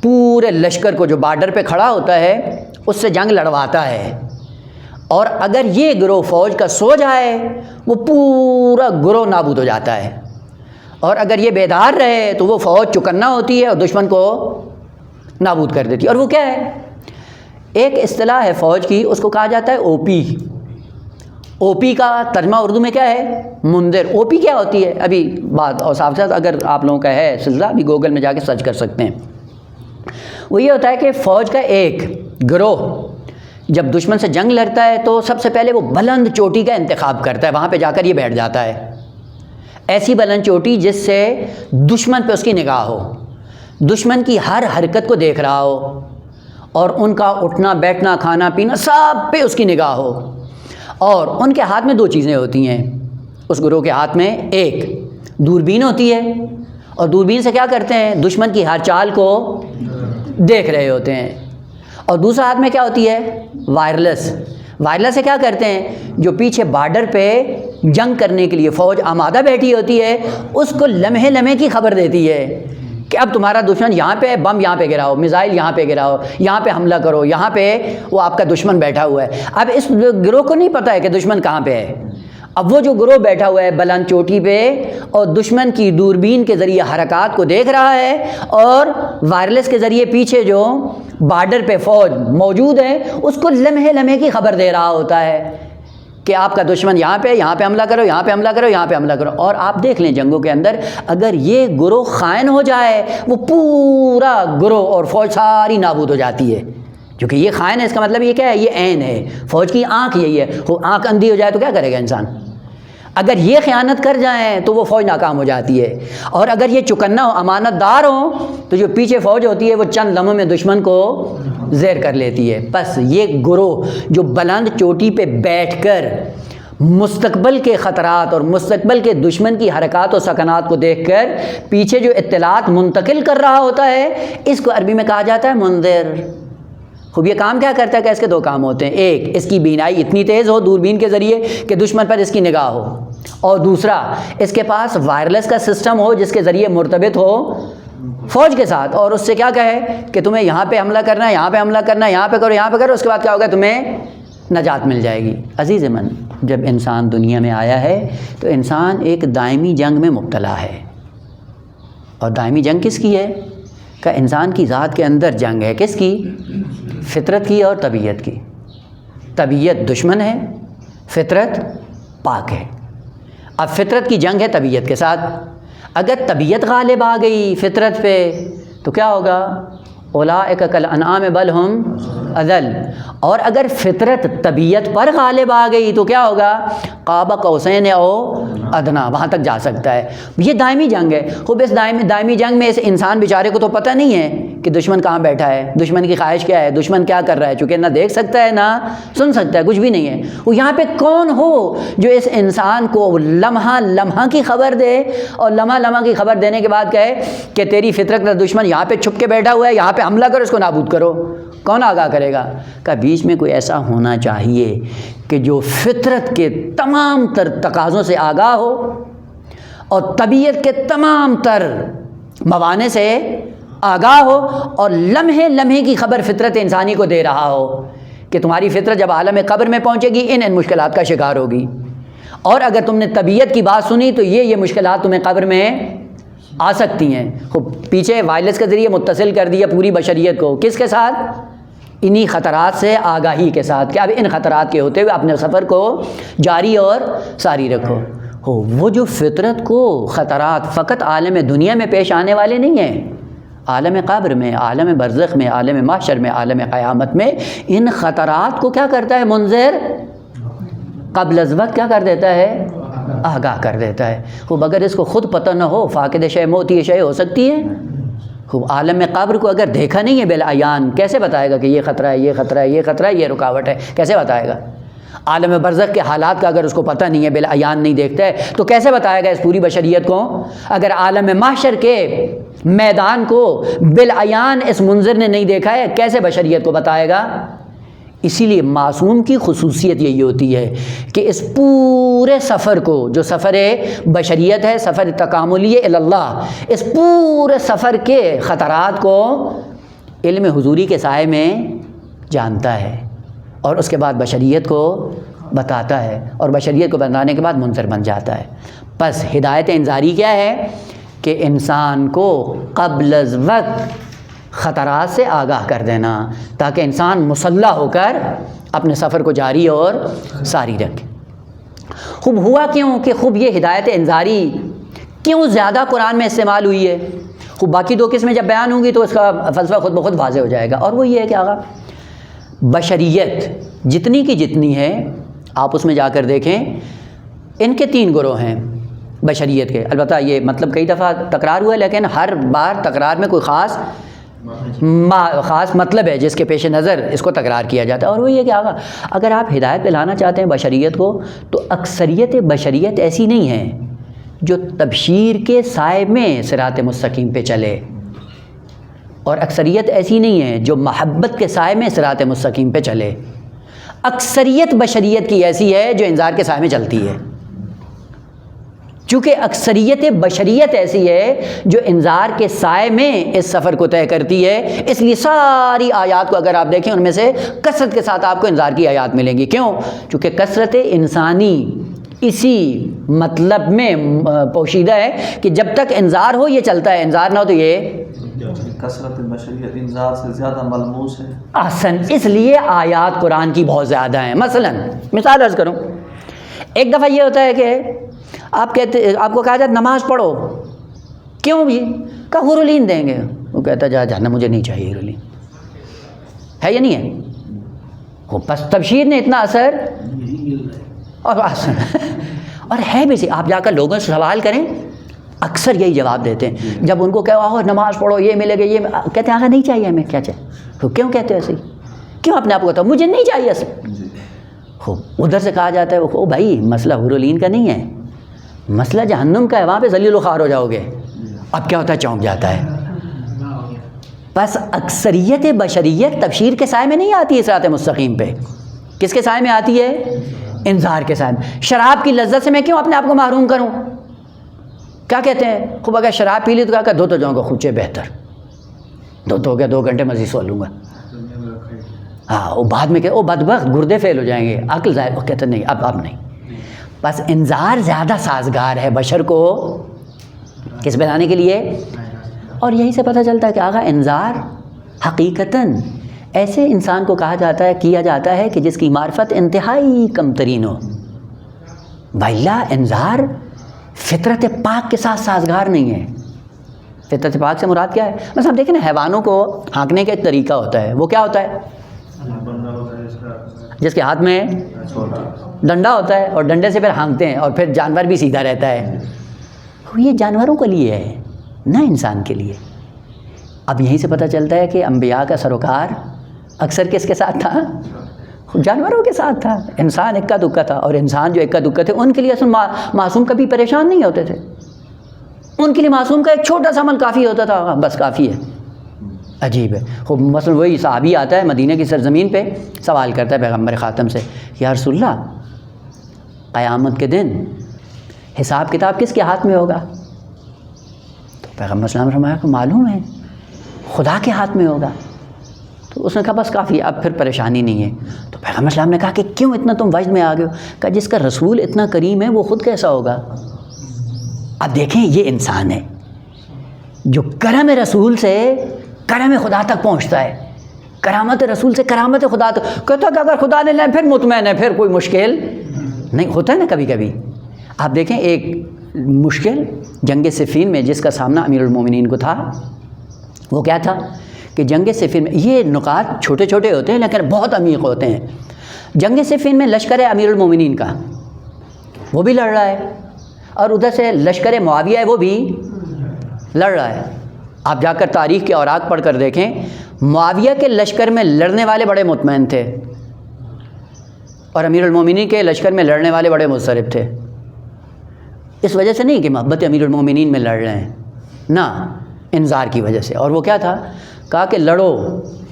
پورے لشکر کو جو بارڈر پہ کھڑا ہوتا ہے اس سے جنگ لڑواتا ہے، اور اگر یہ گروہ فوج کا سو جائے وہ پورا گروہ نابود ہو جاتا ہے، اور اگر یہ بیدار رہے تو وہ فوج چکنا ہوتی ہے اور دشمن کو نابود کر دیتی ہے۔ اور وہ کیا ہے؟ ایک اصطلاح ہے فوج کی، اس کو کہا جاتا ہے او پی۔ او پی کا ترجمہ اردو میں کیا ہے؟ منذر۔ او پی کیا ہوتی ہے؟ ابھی بات اور صاف صاف اگر آپ لوگوں کا ہے سلسلہ، ابھی گوگل میں جا کے سرچ کر سکتے ہیں۔ وہ یہ ہوتا ہے کہ فوج کا ایک گروہ جب دشمن سے جنگ لڑتا ہے تو سب سے پہلے وہ بلند چوٹی کا انتخاب کرتا ہے، وہاں پہ جا کر یہ بیٹھ جاتا ہے، ایسی بلند چوٹی جس سے دشمن پہ اس کی نگاہ ہو، دشمن کی ہر حرکت کو دیکھ رہا ہو، اور ان کا اٹھنا بیٹھنا کھانا پینا سب پہ اس کی نگاہ ہو۔ اور ان کے ہاتھ میں دو چیزیں ہوتی ہیں، اس گروہ کے ہاتھ میں ایک دوربین ہوتی ہے، اور دوربین سے کیا کرتے ہیں؟ دشمن کی ہر چال کو دیکھ رہے ہوتے ہیں، اور دوسرا ہاتھ میں کیا ہوتی ہے؟ وائرلیس۔ وائرلیس سے کیا کرتے ہیں؟ جو پیچھے بارڈر پہ جنگ کرنے کے لیے فوج آمادہ بیٹھی ہوتی ہے اس کو لمحے لمحے کی خبر دیتی ہے کہ اب تمہارا دشمن یہاں پہ ہے، بم یہاں پہ گراؤ، میزائل یہاں پہ گراؤ، یہاں پہ حملہ کرو، یہاں پہ وہ آپ کا دشمن بیٹھا ہوا ہے۔ اب اس گروہ کو نہیں پتہ ہے کہ دشمن کہاں پہ ہے۔ اب وہ جو گروہ بیٹھا ہوا ہے بلند چوٹی پہ اور دشمن کی دوربین کے ذریعے حرکات کو دیکھ رہا ہے، اور وائرلیس کے ذریعے پیچھے جو بارڈر پہ فوج موجود ہے اس کو لمحے لمحے کی خبر دے رہا ہوتا ہے کہ آپ کا دشمن یہاں پہ حملہ کرو، یہاں پہ حملہ کرو، یہاں پہ حملہ کرو۔ اور آپ دیکھ لیں جنگوں کے اندر اگر یہ گروہ خائن ہو جائے وہ پورا گروہ اور فوج ساری نابود ہو جاتی ہے، کیونکہ یہ خائن ہے، اس کا مطلب یہ کیا ہے؟ یہ عین ہے، فوج کی آنکھ یہی ہے۔ وہ آنکھ اندھی ہو جائے تو کیا کرے گا انسان؟ اگر یہ خیانت کر جائیں تو وہ فوج ناکام ہو جاتی ہے، اور اگر یہ چکنا ہو، امانت دار ہوں، تو جو پیچھے فوج ہوتی ہے وہ چند لمحوں میں دشمن کو زیر کر لیتی ہے۔ بس یہ گروہ جو بلند چوٹی پہ بیٹھ کر مستقبل کے خطرات اور مستقبل کے دشمن کی حرکات و سکنات کو دیکھ کر پیچھے جو اطلاعات منتقل کر رہا ہوتا ہے، اس کو عربی میں کہا جاتا ہے منذر۔ خوب یہ کام کیا کرتا ہے کہ اس کے دو کام ہوتے ہیں، ایک اس کی بینائی اتنی تیز ہو دوربین کے ذریعے کہ دشمن پر اس کی نگاہ ہو، اور دوسرا اس کے پاس وائرلیس کا سسٹم ہو جس کے ذریعے مرتبط ہو فوج کے ساتھ، اور اس سے کیا کہے کہ تمہیں یہاں پہ حملہ کرنا ہے، یہاں پہ حملہ کرنا ہے، یہاں پہ کرو، یہاں پہ کرو، اس کے بعد کیا ہوگا؟ تمہیں نجات مل جائے گی۔ عزیز من، جب انسان دنیا میں آیا ہے تو انسان ایک دائمی جنگ میں مبتلا ہے، اور دائمی جنگ کس کی ہے؟ کہ انسان کی ذات کے اندر جنگ ہے، کس کی؟ فطرت کی اور طبیعت کی۔ طبیعت دشمن ہے، فطرت پاک ہے۔ اب فطرت کی جنگ ہے طبیعت کے ساتھ، اگر طبیعت غالب آ گئی فطرت پہ تو کیا ہوگا؟ اولئک کالانعام بل ہم اضل۔ اور اگر فطرت طبیعت پر غالب آ گئی تو کیا ہوگا؟ قاب قوسین او ادنا، وہاں تک جا سکتا ہے۔ یہ دائمی جنگ ہے۔ خوب اس دائمی جنگ میں اس انسان بیچارے کو تو پتہ نہیں ہے کہ دشمن کہاں بیٹھا ہے، دشمن کی خواہش کیا ہے، دشمن کیا کر رہا ہے، چونکہ نہ دیکھ سکتا ہے نہ سن سکتا ہے، کچھ بھی نہیں ہے۔ وہ یہاں پہ کون ہو جو اس انسان کو لمحہ لمحہ کی خبر دے، اور لمحہ لمحہ کی خبر دینے کے بعد کہے کہ تیری فطرت کا دشمن یہاں پہ چھپ کے بیٹھا ہوا ہے، یہاں پہ حملہ کرو، اس کو نابود کرو؟ کون آگاہ کرے گا؟ کہ بیچ میں کوئی ایسا ہونا چاہیے کہ جو فطرت کے تمام تر تقاضوں سے آگاہ ہو اور طبیعت کے تمام تر موانع سے آگاہ ہو اور لمحے لمحے کی خبر فطرت انسانی کو دے رہا ہو کہ تمہاری فطرت جب عالم قبر میں پہنچے گی ان مشکلات کا شکار ہوگی، اور اگر تم نے طبیعت کی بات سنی تو یہ مشکلات تمہیں قبر میں آ سکتی ہیں۔ خوب پیچھے وائرلیس کے ذریعے متصل کر دیا پوری بشریت کو، کس کے ساتھ؟ انہی خطرات سے آگاہی کے ساتھ کہ اب ان خطرات کے ہوتے ہوئے اپنے سفر کو جاری اور ساری رکھو۔ وہ جو فطرت کو خطرات فقط عالم دنیا میں پیش آنے والے نہیں ہیں، عالم قبر میں، عالم برزخ میں، عالم محشر میں، عالم قیامت میں ان خطرات کو کیا کرتا ہے منذر؟ قبل از وقت کیا کر دیتا ہے؟ آگاہ کر دیتا ہے۔ خوب اگر اس کو خود پتہ نہ ہو، فاقد شے موتی شے ہو سکتی ہے؟ خوب عالم قبر کو اگر دیکھا نہیں ہے بالعیان، کیسے بتائے گا کہ یہ خطرہ ہے، یہ خطرہ ہے، یہ خطرہ ہے، یہ رکاوٹ ہے؟ کیسے بتائے گا؟ عالم برزخ کے حالات کا اگر اس کو پتہ نہیں ہے، بالعیان نہیں دیکھتا ہے، تو کیسے بتائے گا اس پوری بشریت کو؟ اگر عالم محشر کے میدان کو بالعیان اس منظر نے نہیں دیکھا ہے، کیسے بشریت کو بتائے گا؟ اسی لیے معصوم کی خصوصیت یہی ہوتی ہے کہ اس پورے سفر کو، جو سفر بشریت ہے، سفر تکاملی الی اللہ، اس پورے سفر کے خطرات کو علم حضوری کے سائے میں جانتا ہے اور اس کے بعد بشریت کو بتاتا ہے، اور بشریت کو بتانے کے بعد منظر بن جاتا ہے۔ پس ہدایت انذاری کیا ہے؟ کہ انسان کو قبل از وقت خطرات سے آگاہ کر دینا تاکہ انسان مسلح ہو کر اپنے سفر کو جاری اور ساری رکھے۔ خوب ہوا کیوں کہ خوب یہ ہدایت انذاری کیوں زیادہ قرآن میں استعمال ہوئی ہے؟ خوب باقی دو قسمیں جب بیان ہوں گی تو اس کا فلسفہ خود بخود واضح ہو جائے گا، اور وہ یہ ہے کہ آقا بشریت جتنی کی جتنی ہے، آپ اس میں جا کر دیکھیں، ان کے 3 گروہ ہیں بشریت کے۔ البتہ یہ مطلب کئی دفعہ تکرار ہوا ہے، لیکن ہر بار تکرار میں کوئی خاص مطلب ہے جس کے پیش نظر اس کو تکرار کیا جاتا ہے، اور وہ یہ کہ آقا اگر آپ ہدایت پہ لانا چاہتے ہیں بشریت کو، تو اکثریت بشریت ایسی نہیں ہے جو تبشیر کے سائے میں صراط مستقیم پہ چلے، اور اکثریت ایسی نہیں ہے جو محبت کے سائے میں صراط مستقیم پہ چلے۔ اکثریت بشریت کی ایسی ہے جو انذار کے سائے میں چلتی ہے، چونکہ اکثریت بشریت ایسی ہے جو انذار کے سائے میں اس سفر کو طے کرتی ہے، اس لیے ساری آیات کو اگر آپ دیکھیں ان میں سے کثرت کے ساتھ آپ کو انذار کی آیات ملیں گی۔ کیوں؟ چونکہ کثرت انسانی اسی مطلب میں پوشیدہ ہے کہ جب تک انذار ہو یہ چلتا ہے، انذار نہ ہو تو یہ کثرت بشریت انذار سے زیادہ ملموس ہے۔ احسن، اس لیے آیات قرآن کی بہت زیادہ ہیں۔ مثال عرض کروں، ایک دفعہ یہ ہوتا ہے کہ آپ کو کہا جاتا نماز پڑھو، کیوں بھی؟ کہا حورالعین دیں گے، وہ کہتا جا جانا مجھے نہیں چاہیے حورالعین، ہے یا نہیں ہے؟ وہ بس تبشیر نے اتنا اثر اور ہے بھی سی۔ آپ جا کر لوگوں سے سوال کریں، اکثر یہی جواب دیتے ہیں جب ان کو کہو نماز پڑھو یہ ملے گا، یہ کہتے ہیں آگے نہیں چاہیے ہمیں، کیا چاہیے؟ کیوں کہتے ہیں ایسے؟ کیوں اپنے آپ کو کہتا ہوں مجھے نہیں چاہیے ایسے؟ ادھر سے کہا جاتا ہے او بھائی مسئلہ حورالعین کا نہیں ہے، مسئلہ جہنم کا ہے، وہاں پہ ذلیل و خوار ہو جاؤ گے۔ اب کیا ہوتا ہے؟ چونک جاتا ہے۔ بس اکثریت بشریت تبشیر کے سائے میں نہیں آتی ہے صراط مستقیم پہ، کس کے سائے میں آتی ہے؟ انذار کے سائے میں۔ شراب کی لذت سے میں کیوں اپنے آپ کو محروم کروں؟ کیا کہتے ہیں؟ خوب اگر شراب پی لی تو کہا کہ دھو تو جاؤں گا خوچے بہتر، دھو گیا 2 گھنٹے مزید سو لوں گا۔ ہاں، وہ بعد میں کہ او بدبخت گردے فیل ہو جائیں گے، عقل ضائع۔ وہ کہتے نہیں، اب نہیں۔ بس انذار زیادہ سازگار ہے بشر کو کس پہ لانے کے لیے، اور یہی سے پتہ چلتا ہے کہ آقا انذار حقیقتاً ایسے انسان کو کہا جاتا ہے، کیا جاتا ہے کہ جس کی معرفت انتہائی کم ترین ہو، وَإِلَّا انذار فطرت پاک کے ساتھ سازگار نہیں ہے۔ فطرت پاک سے مراد کیا ہے؟ بس ہم دیکھیں نا، حیوانوں کو ہانکنے کا ایک طریقہ ہوتا ہے، وہ کیا ہوتا ہے؟ جس کے ہاتھ میں ڈنڈا ہوتا ہے اور ڈنڈے سے پھر ہانکتے ہیں، اور پھر جانور بھی سیدھا رہتا ہے۔ یہ جانوروں کے لیے ہے، نہ انسان کے لیے۔ اب یہیں سے پتہ چلتا ہے کہ انبیاء کا سروکار اکثر کس کے ساتھ تھا؟ جانوروں کے ساتھ تھا۔ انسان اکا دکا تھا، اور انسان جو اکا دکا تھے ان کے لیے اصل معصوم کبھی پریشان نہیں ہوتے تھے، ان کے لیے معصوم کا ایک چھوٹا سا عمل کافی ہوتا تھا، بس کافی ہے۔ عجیب ہے۔ خوب مثلا وہی صحابی آتا ہے مدینہ کی سرزمین پہ، سوال کرتا ہے پیغمبر خاتم سے، یا رسول اللہ قیامت کے دن حساب کتاب کس کے ہاتھ میں ہوگا؟ تو پیغمبر صلی اللہ علیہ وسلم نے فرمایا کہ معلوم ہے خدا کے ہاتھ میں ہوگا. تو اس نے کہا بس کافی, اب پھر پریشانی نہیں ہے. تو پیغمبر اسلام نے کہا کہ کیوں اتنا تم وجد میں آ گئے ہو؟ کہا جس کا رسول اتنا کریم ہے وہ خود کیسا ہوگا. اب دیکھیں یہ انسان ہے جو کرم رسول سے کرم خدا تک پہنچتا ہے, کرامت رسول سے کرامت خدا تک. کہتا کہ اگر خدا نے لے پھر مطمئن ہے, پھر کوئی مشکل نہیں. ہوتا ہے نا کبھی کبھی. آپ دیکھیں ایک مشکل جنگ صفین میں جس کا سامنا امیر المومنین کو تھا, وہ کیا تھا کہ جنگ صفین میں, یہ نکات چھوٹے چھوٹے ہوتے ہیں لیکن بہت عمیق ہوتے ہیں. جنگ صفین میں لشکر امیر المومنین کا وہ بھی لڑ رہا ہے, اور ادھر سے لشکر معاویہ ہے وہ بھی لڑ رہا ہے. آپ جا کر تاریخ کے اوراق پڑھ کر دیکھیں, معاویہ کے لشکر میں لڑنے والے بڑے مطمئن تھے اور امیر المومنین کے لشکر میں لڑنے والے بڑے مضطرب تھے. اس وجہ سے نہیں کہ محبت امیر المومنین میں لڑ رہے ہیں, نہ, انذار کی وجہ سے. اور وہ کیا تھا, کہا کہ لڑو,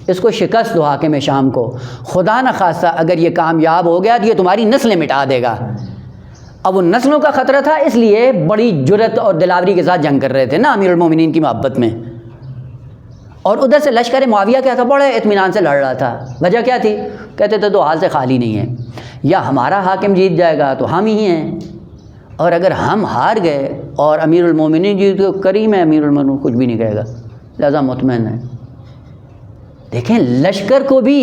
اس کو شکست دو حاکم شام کو, خدا نہ خواستہ اگر یہ کامیاب ہو گیا تو یہ تمہاری نسلیں مٹا دے گا. اب وہ نسلوں کا خطرہ تھا, اس لیے بڑی جرت اور دلاوری کے ساتھ جنگ کر رہے تھے نا امیر المومنین کی محبت میں. اور ادھر سے لشکر معاویہ کیا تھا, بڑے اطمینان سے لڑ رہا تھا. وجہ کیا تھی, کہتے تھے تو حال سے خالی نہیں ہے, یا ہمارا حاکم جیت جائے گا تو ہم ہی ہیں, اور اگر ہم ہار گئے اور امیر المومنین جیت تو کریم ہے, امیر المومنین کچھ بھی نہیں کہے گا, لہذا مطمئن ہے. دیکھیں لشکر کو بھی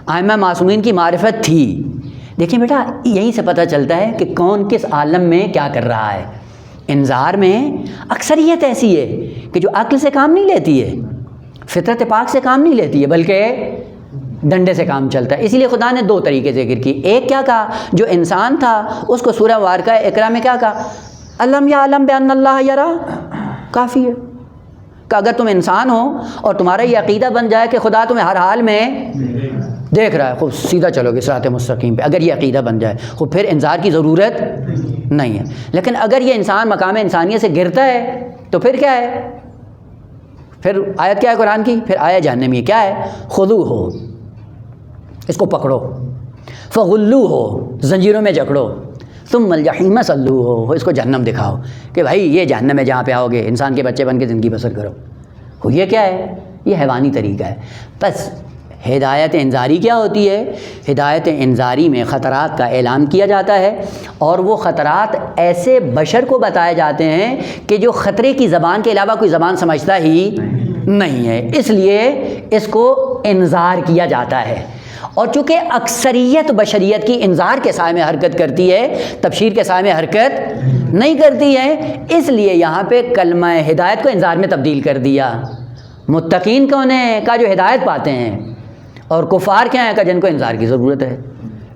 ائمہ معصومین کی معرفت تھی. دیکھیں بیٹا, یہیں سے پتہ چلتا ہے کہ کون کس عالم میں کیا کر رہا ہے. انذار میں اکثریت ایسی ہے کہ جو عقل سے کام نہیں لیتی ہے, فطرت پاک سے کام نہیں لیتی ہے, بلکہ ڈنڈے سے کام چلتا ہے. اسی لیے خدا نے دو طریقے ذکر کی. ایک کیا کہا, جو انسان تھا اس کو سورہ مبارکہ اقرا میں کیا کہا, الم یعلم بان اللہ یرا, کافی ہے کہ اگر تم انسان ہو اور تمہارا یہ عقیدہ بن جائے کہ خدا تمہیں ہر حال میں دیکھ رہا ہے, خوب سیدھا چلو گے صراط مستقیم پہ. اگر یہ عقیدہ بن جائے خوب پھر انذار کی ضرورت نہیں ہے. لیکن اگر یہ انسان مقام انسانیت سے گرتا ہے تو پھر کیا ہے, پھر آیت کیا ہے قرآن کی, پھر آیت جہنمی کیا ہے, خذوہ, اس کو پکڑو, فغلوہ, زنجیروں میں جکڑو, ثم الجحیم صلوہ, اس کو جہنم دکھاؤ کہ بھائی یہ جہنم ہے جہاں پہ آؤ گے, انسان کے بچے بن کے زندگی بسر کرو. یہ کیا ہے, یہ حیوانی طریقہ ہے. بس ہدایت انذاری کیا ہوتی ہے, ہدایت انذاری میں خطرات کا اعلان کیا جاتا ہے, اور وہ خطرات ایسے بشر کو بتائے جاتے ہیں کہ جو خطرے کی زبان کے علاوہ کوئی زبان سمجھتا ہی نہیں ہے, اس لیے اس کو انذار کیا جاتا ہے. اور چونکہ اکثریت بشریت کی انذار کے سائے میں حرکت کرتی ہے, تبشیر کے سائے میں حرکت نہیں کرتی ہے, اس لیے یہاں پہ کلمہ ہدایت کو انذار میں تبدیل کر دیا. متقین کون ہیں, کا جو ہدایت پاتے ہیں, اور کفار کیا ہیں, کا جن کو انذار کی ضرورت ہے.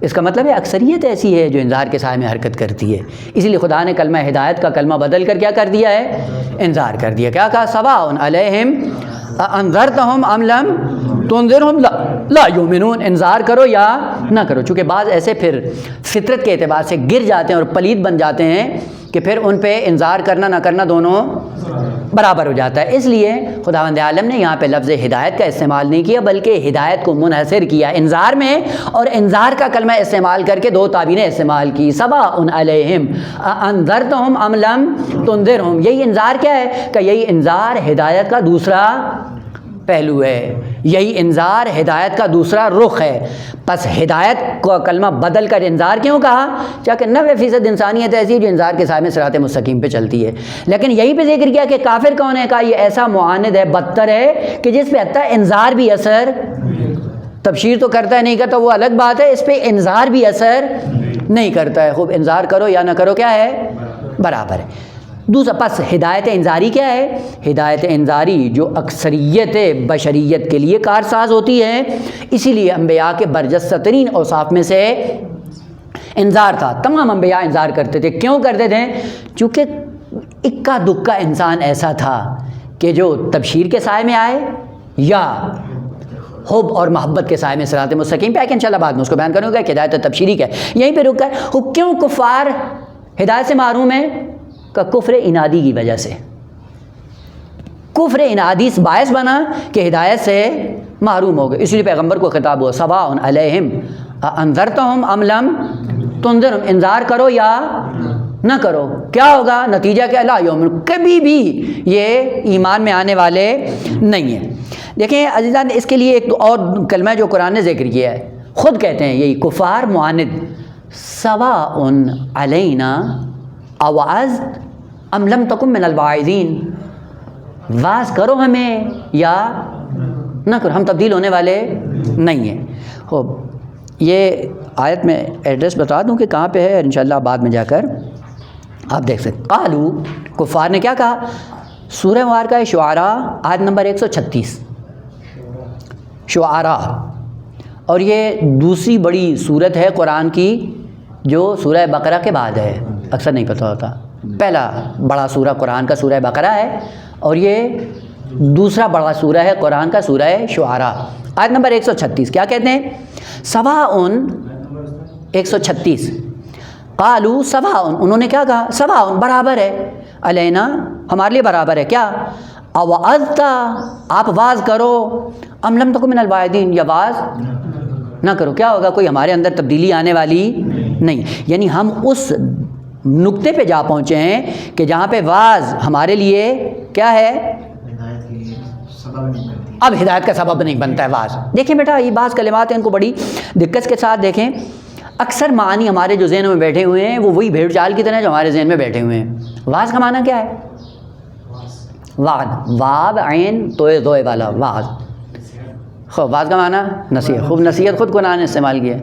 اس کا مطلب ہے اکثریت ایسی ہے جو انذار کے سائے میں حرکت کرتی ہے. اسی لیے خدا نے کلمہ ہدایت کا کلمہ بدل کر کیا کر دیا ہے, انذار کر دیا. کیا کہا, سواء علیہم انذرتہم ام لم تنذرہم لا یؤمنون, انذار کرو یا نہ کرو. چونکہ بعض ایسے پھر فطرت کے اعتبار سے گر جاتے ہیں اور پلید بن جاتے ہیں کہ پھر ان پہ انذار کرنا نہ کرنا دونوں برابر ہو جاتا ہے. اس لیے خداوند عالم نے یہاں پہ لفظ ہدایت کا استعمال نہیں کیا, بلکہ ہدایت کو منحصر کیا انذار میں, اور انذار کا کلمہ استعمال کر کے دو تعبیریں استعمال کی, سواء علیہم انذرتہم ام لم تنذرہم. یہی انذار کیا ہے, کہ یہی انذار ہدایت کا دوسرا پہلو ہے, یہی انذار ہدایت کا دوسرا رخ ہے. پس ہدایت کو کلمہ بدل کر انذار کیوں کہا, چاہے 90% انسانیت ایسی ہے جو انذار کے سائے میں صراط مستقیم پہ چلتی ہے. لیکن یہی پہ ذکر کیا کہ کافر کون ہے, کہا یہ ایسا معاند ہے, بدتر ہے, کہ جس پہ حتیٰ انذار بھی اثر, تبشیر تو کرتا ہے نہیں کرتا وہ الگ بات ہے, اس پہ انذار بھی اثر نہیں کرتا ہے. خوب انذار کرو یا نہ کرو کیا ہے, برابر ہے. دوسرا پس ہدایت انذاری کیا ہے, ہدایت انذاری جو اکثریت بشریت کے لیے کارساز ہوتی ہے. اسی لیے انبیاء کے برجستہ ترین اوصاف میں سے انذار تھا. تمام انبیاء انذار کرتے تھے. کیوں کرتے تھے, چونکہ اکا دکا انسان ایسا تھا کہ جو تبشیر کے سائے میں آئے یا حب اور محبت کے سائے میں صراط مستقیم پہ آئے, کہ انشاءاللہ بعد میں اس کو بیان کروں گا کہ ہدایت تبشیری کیا ہے. یہیں پہ رک کر کیوں کفار ہدایت سے محروم ہیں, کا کفر انادی کی وجہ سے. کفر انادی اس باعث بنا کہ ہدایت سے محروم ہو گئے. اس لیے پیغمبر کو خطاب ہوا, سواء علیہم انذرتہم ام لم تنذرہم, انذار کرو یا نہ کرو. کیا ہوگا, نتیجہ کہ لا یؤمنون, کبھی بھی یہ ایمان میں آنے والے نہیں ہیں. دیکھیں عزیزان، اس کے لیے ایک اور کلمہ جو قرآن نے ذکر کیا ہے، خود کہتے ہیں یہی کفار معاند، سواء علینا اوعظت ام لم تکن من الواعظین، واز کرو ہمیں یا نہ کرو، ہم تبدیل ہونے والے نہیں ہیں۔ خوب، یہ آیت میں ایڈریس بتا دوں کہ کہاں پہ ہے، انشاءاللہ بعد میں جا کر آپ دیکھ سکتے۔ قالو، کفار نے کیا کہا؟ سورہ مبارکہ شعراء آیت نمبر 136، شعراء، اور یہ دوسری بڑی صورت ہے قرآن کی جو سورہ بقرہ کے بعد ہے، اکثر نہیں پتہ ہوتا۔ پہلا بڑا سورہ قرآن کا سورہ بقرہ ہے، اور یہ دوسرا بڑا سورہ ہے قرآن کا سورہ شعراء۔ آیت نمبر 136 کیا کہتے ہیں؟ سواء، 136، قالو سواء، انہوں نے کیا کہا؟ سواء، برابر ہے، علینا، ہمارے لیے برابر ہے، کیا؟ اوعظت، آپ واز کرو، ام لم تکن من الواعظین، یا واز نہ کرو، کیا ہوگا؟ کوئی ہمارے اندر تبدیلی آنے والی نہیں۔ یعنی ہم اس نقطے پہ جا پہنچے ہیں کہ جہاں پہ واز ہمارے لیے کیا ہے؟ اب ہدایت کا سبب نہیں بنتا ہے واز۔ دیکھیں بیٹا، یہ بعض کلمات ہیں، ان کو بڑی دقت کے ساتھ دیکھیں۔ اکثر معنی ہمارے جو ذہنوں میں بیٹھے ہوئے ہیں وہ وہی بھیڑ چال کی طرح جو ہمارے ذہن میں بیٹھے ہوئے ہیں۔ واز کا معنی کیا ہے؟ وعد، واب عین توئے دوئے والا واز۔ خوب، واز کا معنی نصیحت۔ خوب، نصیحت خود قرآن نے استعمال کیا ہے،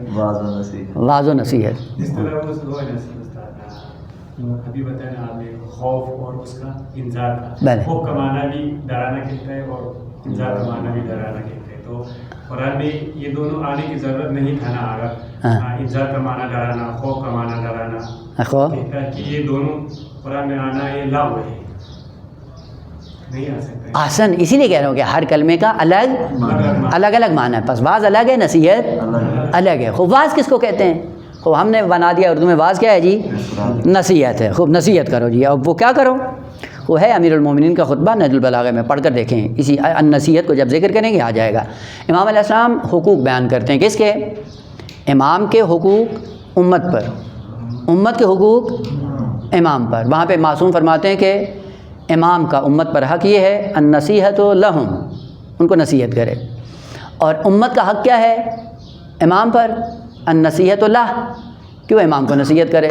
واز و نصیحت۔ اس طرح ابھی بتایا نا آپ نے، خوف اور اس کا انذار کا، خوف کا معنی بھی ڈرانا کہتا ہے اور انذار کا معنی بھی ڈرانا کہتا ہے۔ تو قرآن میں یہ دونوں آنے کی ضرورت نہیں تھا نا، اگر انذار کا معنی ڈرانا، خوف کا معنی ڈرانا، کہتا ہے کہ یہ دونوں قرآن میں آنا یہ لاؤ ہے، نہیں آ سکتا۔ آسن، اسی لیے کہہ رہا ہوں کہ ہر کلمے کا الگ الگ معنی ہے، پس واز الگ ہے، نصیحت الگ ہے۔ خوب، واز کس کو کہتے ہیں؟ خوب، ہم نے بنا دیا اردو میں، واز کیا ہے جی؟ نصیحت ہے۔ خوب، نصیحت کرو جی، اب وہ کیا کرو؟ وہ ہے امیر المومنین کا خطبہ، نہج البلاغہ میں پڑھ کر دیکھیں، اسی نصیحت کو جب ذکر کریں گے آ جائے گا۔ امام علیہ السلام حقوق بیان کرتے ہیں، کس کے؟ امام کے حقوق امت پر، امت کے حقوق امام پر۔ وہاں پہ معصوم فرماتے ہیں کہ امام کا امت پر حق یہ ہے النصیحۃ لہم، ان کو نصیحت کرے، اور امت کا حق کیا ہے امام پر؟ النصیحۃ لہ، کہ وہ امام کو نصیحت کرے۔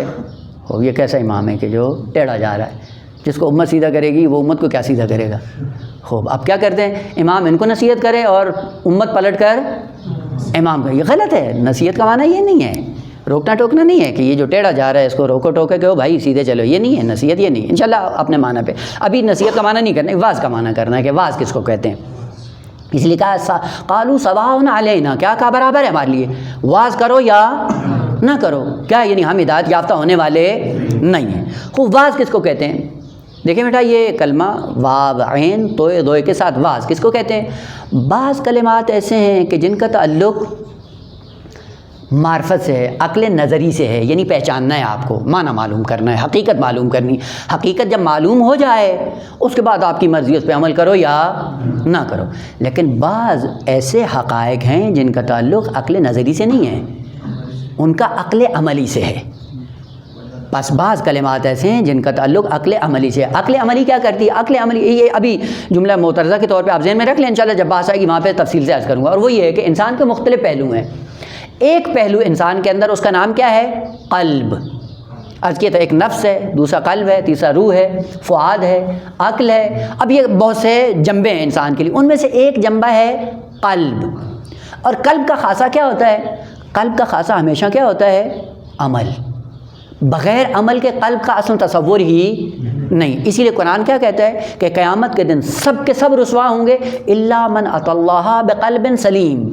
ہو، یہ کیسا امام ہے کہ جو ٹیڑھا جا رہا ہے؟ جس کو امت سیدھا کرے گی وہ امت کو کیا سیدھا کرے گا؟ خوب، اب کیا کرتے ہیں؟ امام ان کو نصیحت کرے اور امت پلٹ کر امام کا، یہ غلط ہے۔ نصیحت کا معنی یہ نہیں ہے، روکنا ٹوکنا نہیں ہے کہ یہ جو ٹیڑھا جا رہا ہے اس کو روکو ٹوکے کہ بھائی سیدھے چلو، یہ نہیں ہے نصیحت، یہ نہیں ہے۔ انشاءاللہ اپنے معنی پہ ابھی نصیحت کا معنی نہیں کرنا، واز کا معنی کرنا ہے کہ واز کس کو کہتے ہیں۔ اس لیے کہا قالوا سواء علینا، کیا کہا؟ برابر ہے ہمارے لیے، واز کرو یا نہ کرو، کیا یعنی ہم ہدایت یافتہ ہونے والے نہیں ہیں۔ خوب، واز کس کو کہتے ہیں؟ دیکھیں بیٹا، یہ کلمہ واو عین توئے دوئے کے ساتھ واز کس کو کہتے ہیں؟ بعض کلمات ایسے ہیں کہ جن کا تعلق معرفت سے ہے، عقل نظری سے ہے، یعنی پہچاننا ہے، آپ کو معنی معلوم کرنا ہے، حقیقت معلوم کرنی۔ حقیقت جب معلوم ہو جائے اس کے بعد آپ کی مرضی اس پہ عمل کرو یا نہ کرو۔ لیکن بعض ایسے حقائق ہیں جن کا تعلق عقل نظری سے نہیں ہے، ان کا عقل عملی سے ہے۔ بس بعض کلمات ایسے ہیں جن کا تعلق عقل عملی سے ہے۔ عقل عملی کیا کرتی ہے؟ عقل عملی یہ ابھی جملہ معترضہ کے طور پہ آپ ذہن میں رکھ لیں، انشاءاللہ جب بات آئے گی وہاں پہ تفصیل سے عرض کروں گا۔ اور وہ یہ ہے کہ انسان کے مختلف پہلو ہیں۔ ایک پہلو انسان کے اندر، اس کا نام کیا ہے؟ قلب۔ عرض کیا تھا ایک نفس ہے، دوسرا قلب ہے، تیسرا روح ہے، فؤاد ہے، عقل ہے۔ اب یہ بہت سے جنبے ہیں انسان کے لیے، ان میں سے ایک جنبہ ہے قلب۔ اور قلب کا خاصہ کیا ہوتا ہے؟ قلب کا خاصہ ہمیشہ کیا ہوتا ہے؟ عمل۔ بغیر عمل کے قلب کا اصل تصور ہی نہیں۔ اسی لیے قرآن کیا کہتا ہے کہ قیامت کے دن سب کے سب رسوا ہوں گے الا من اتی اللہ بقلب سلیم،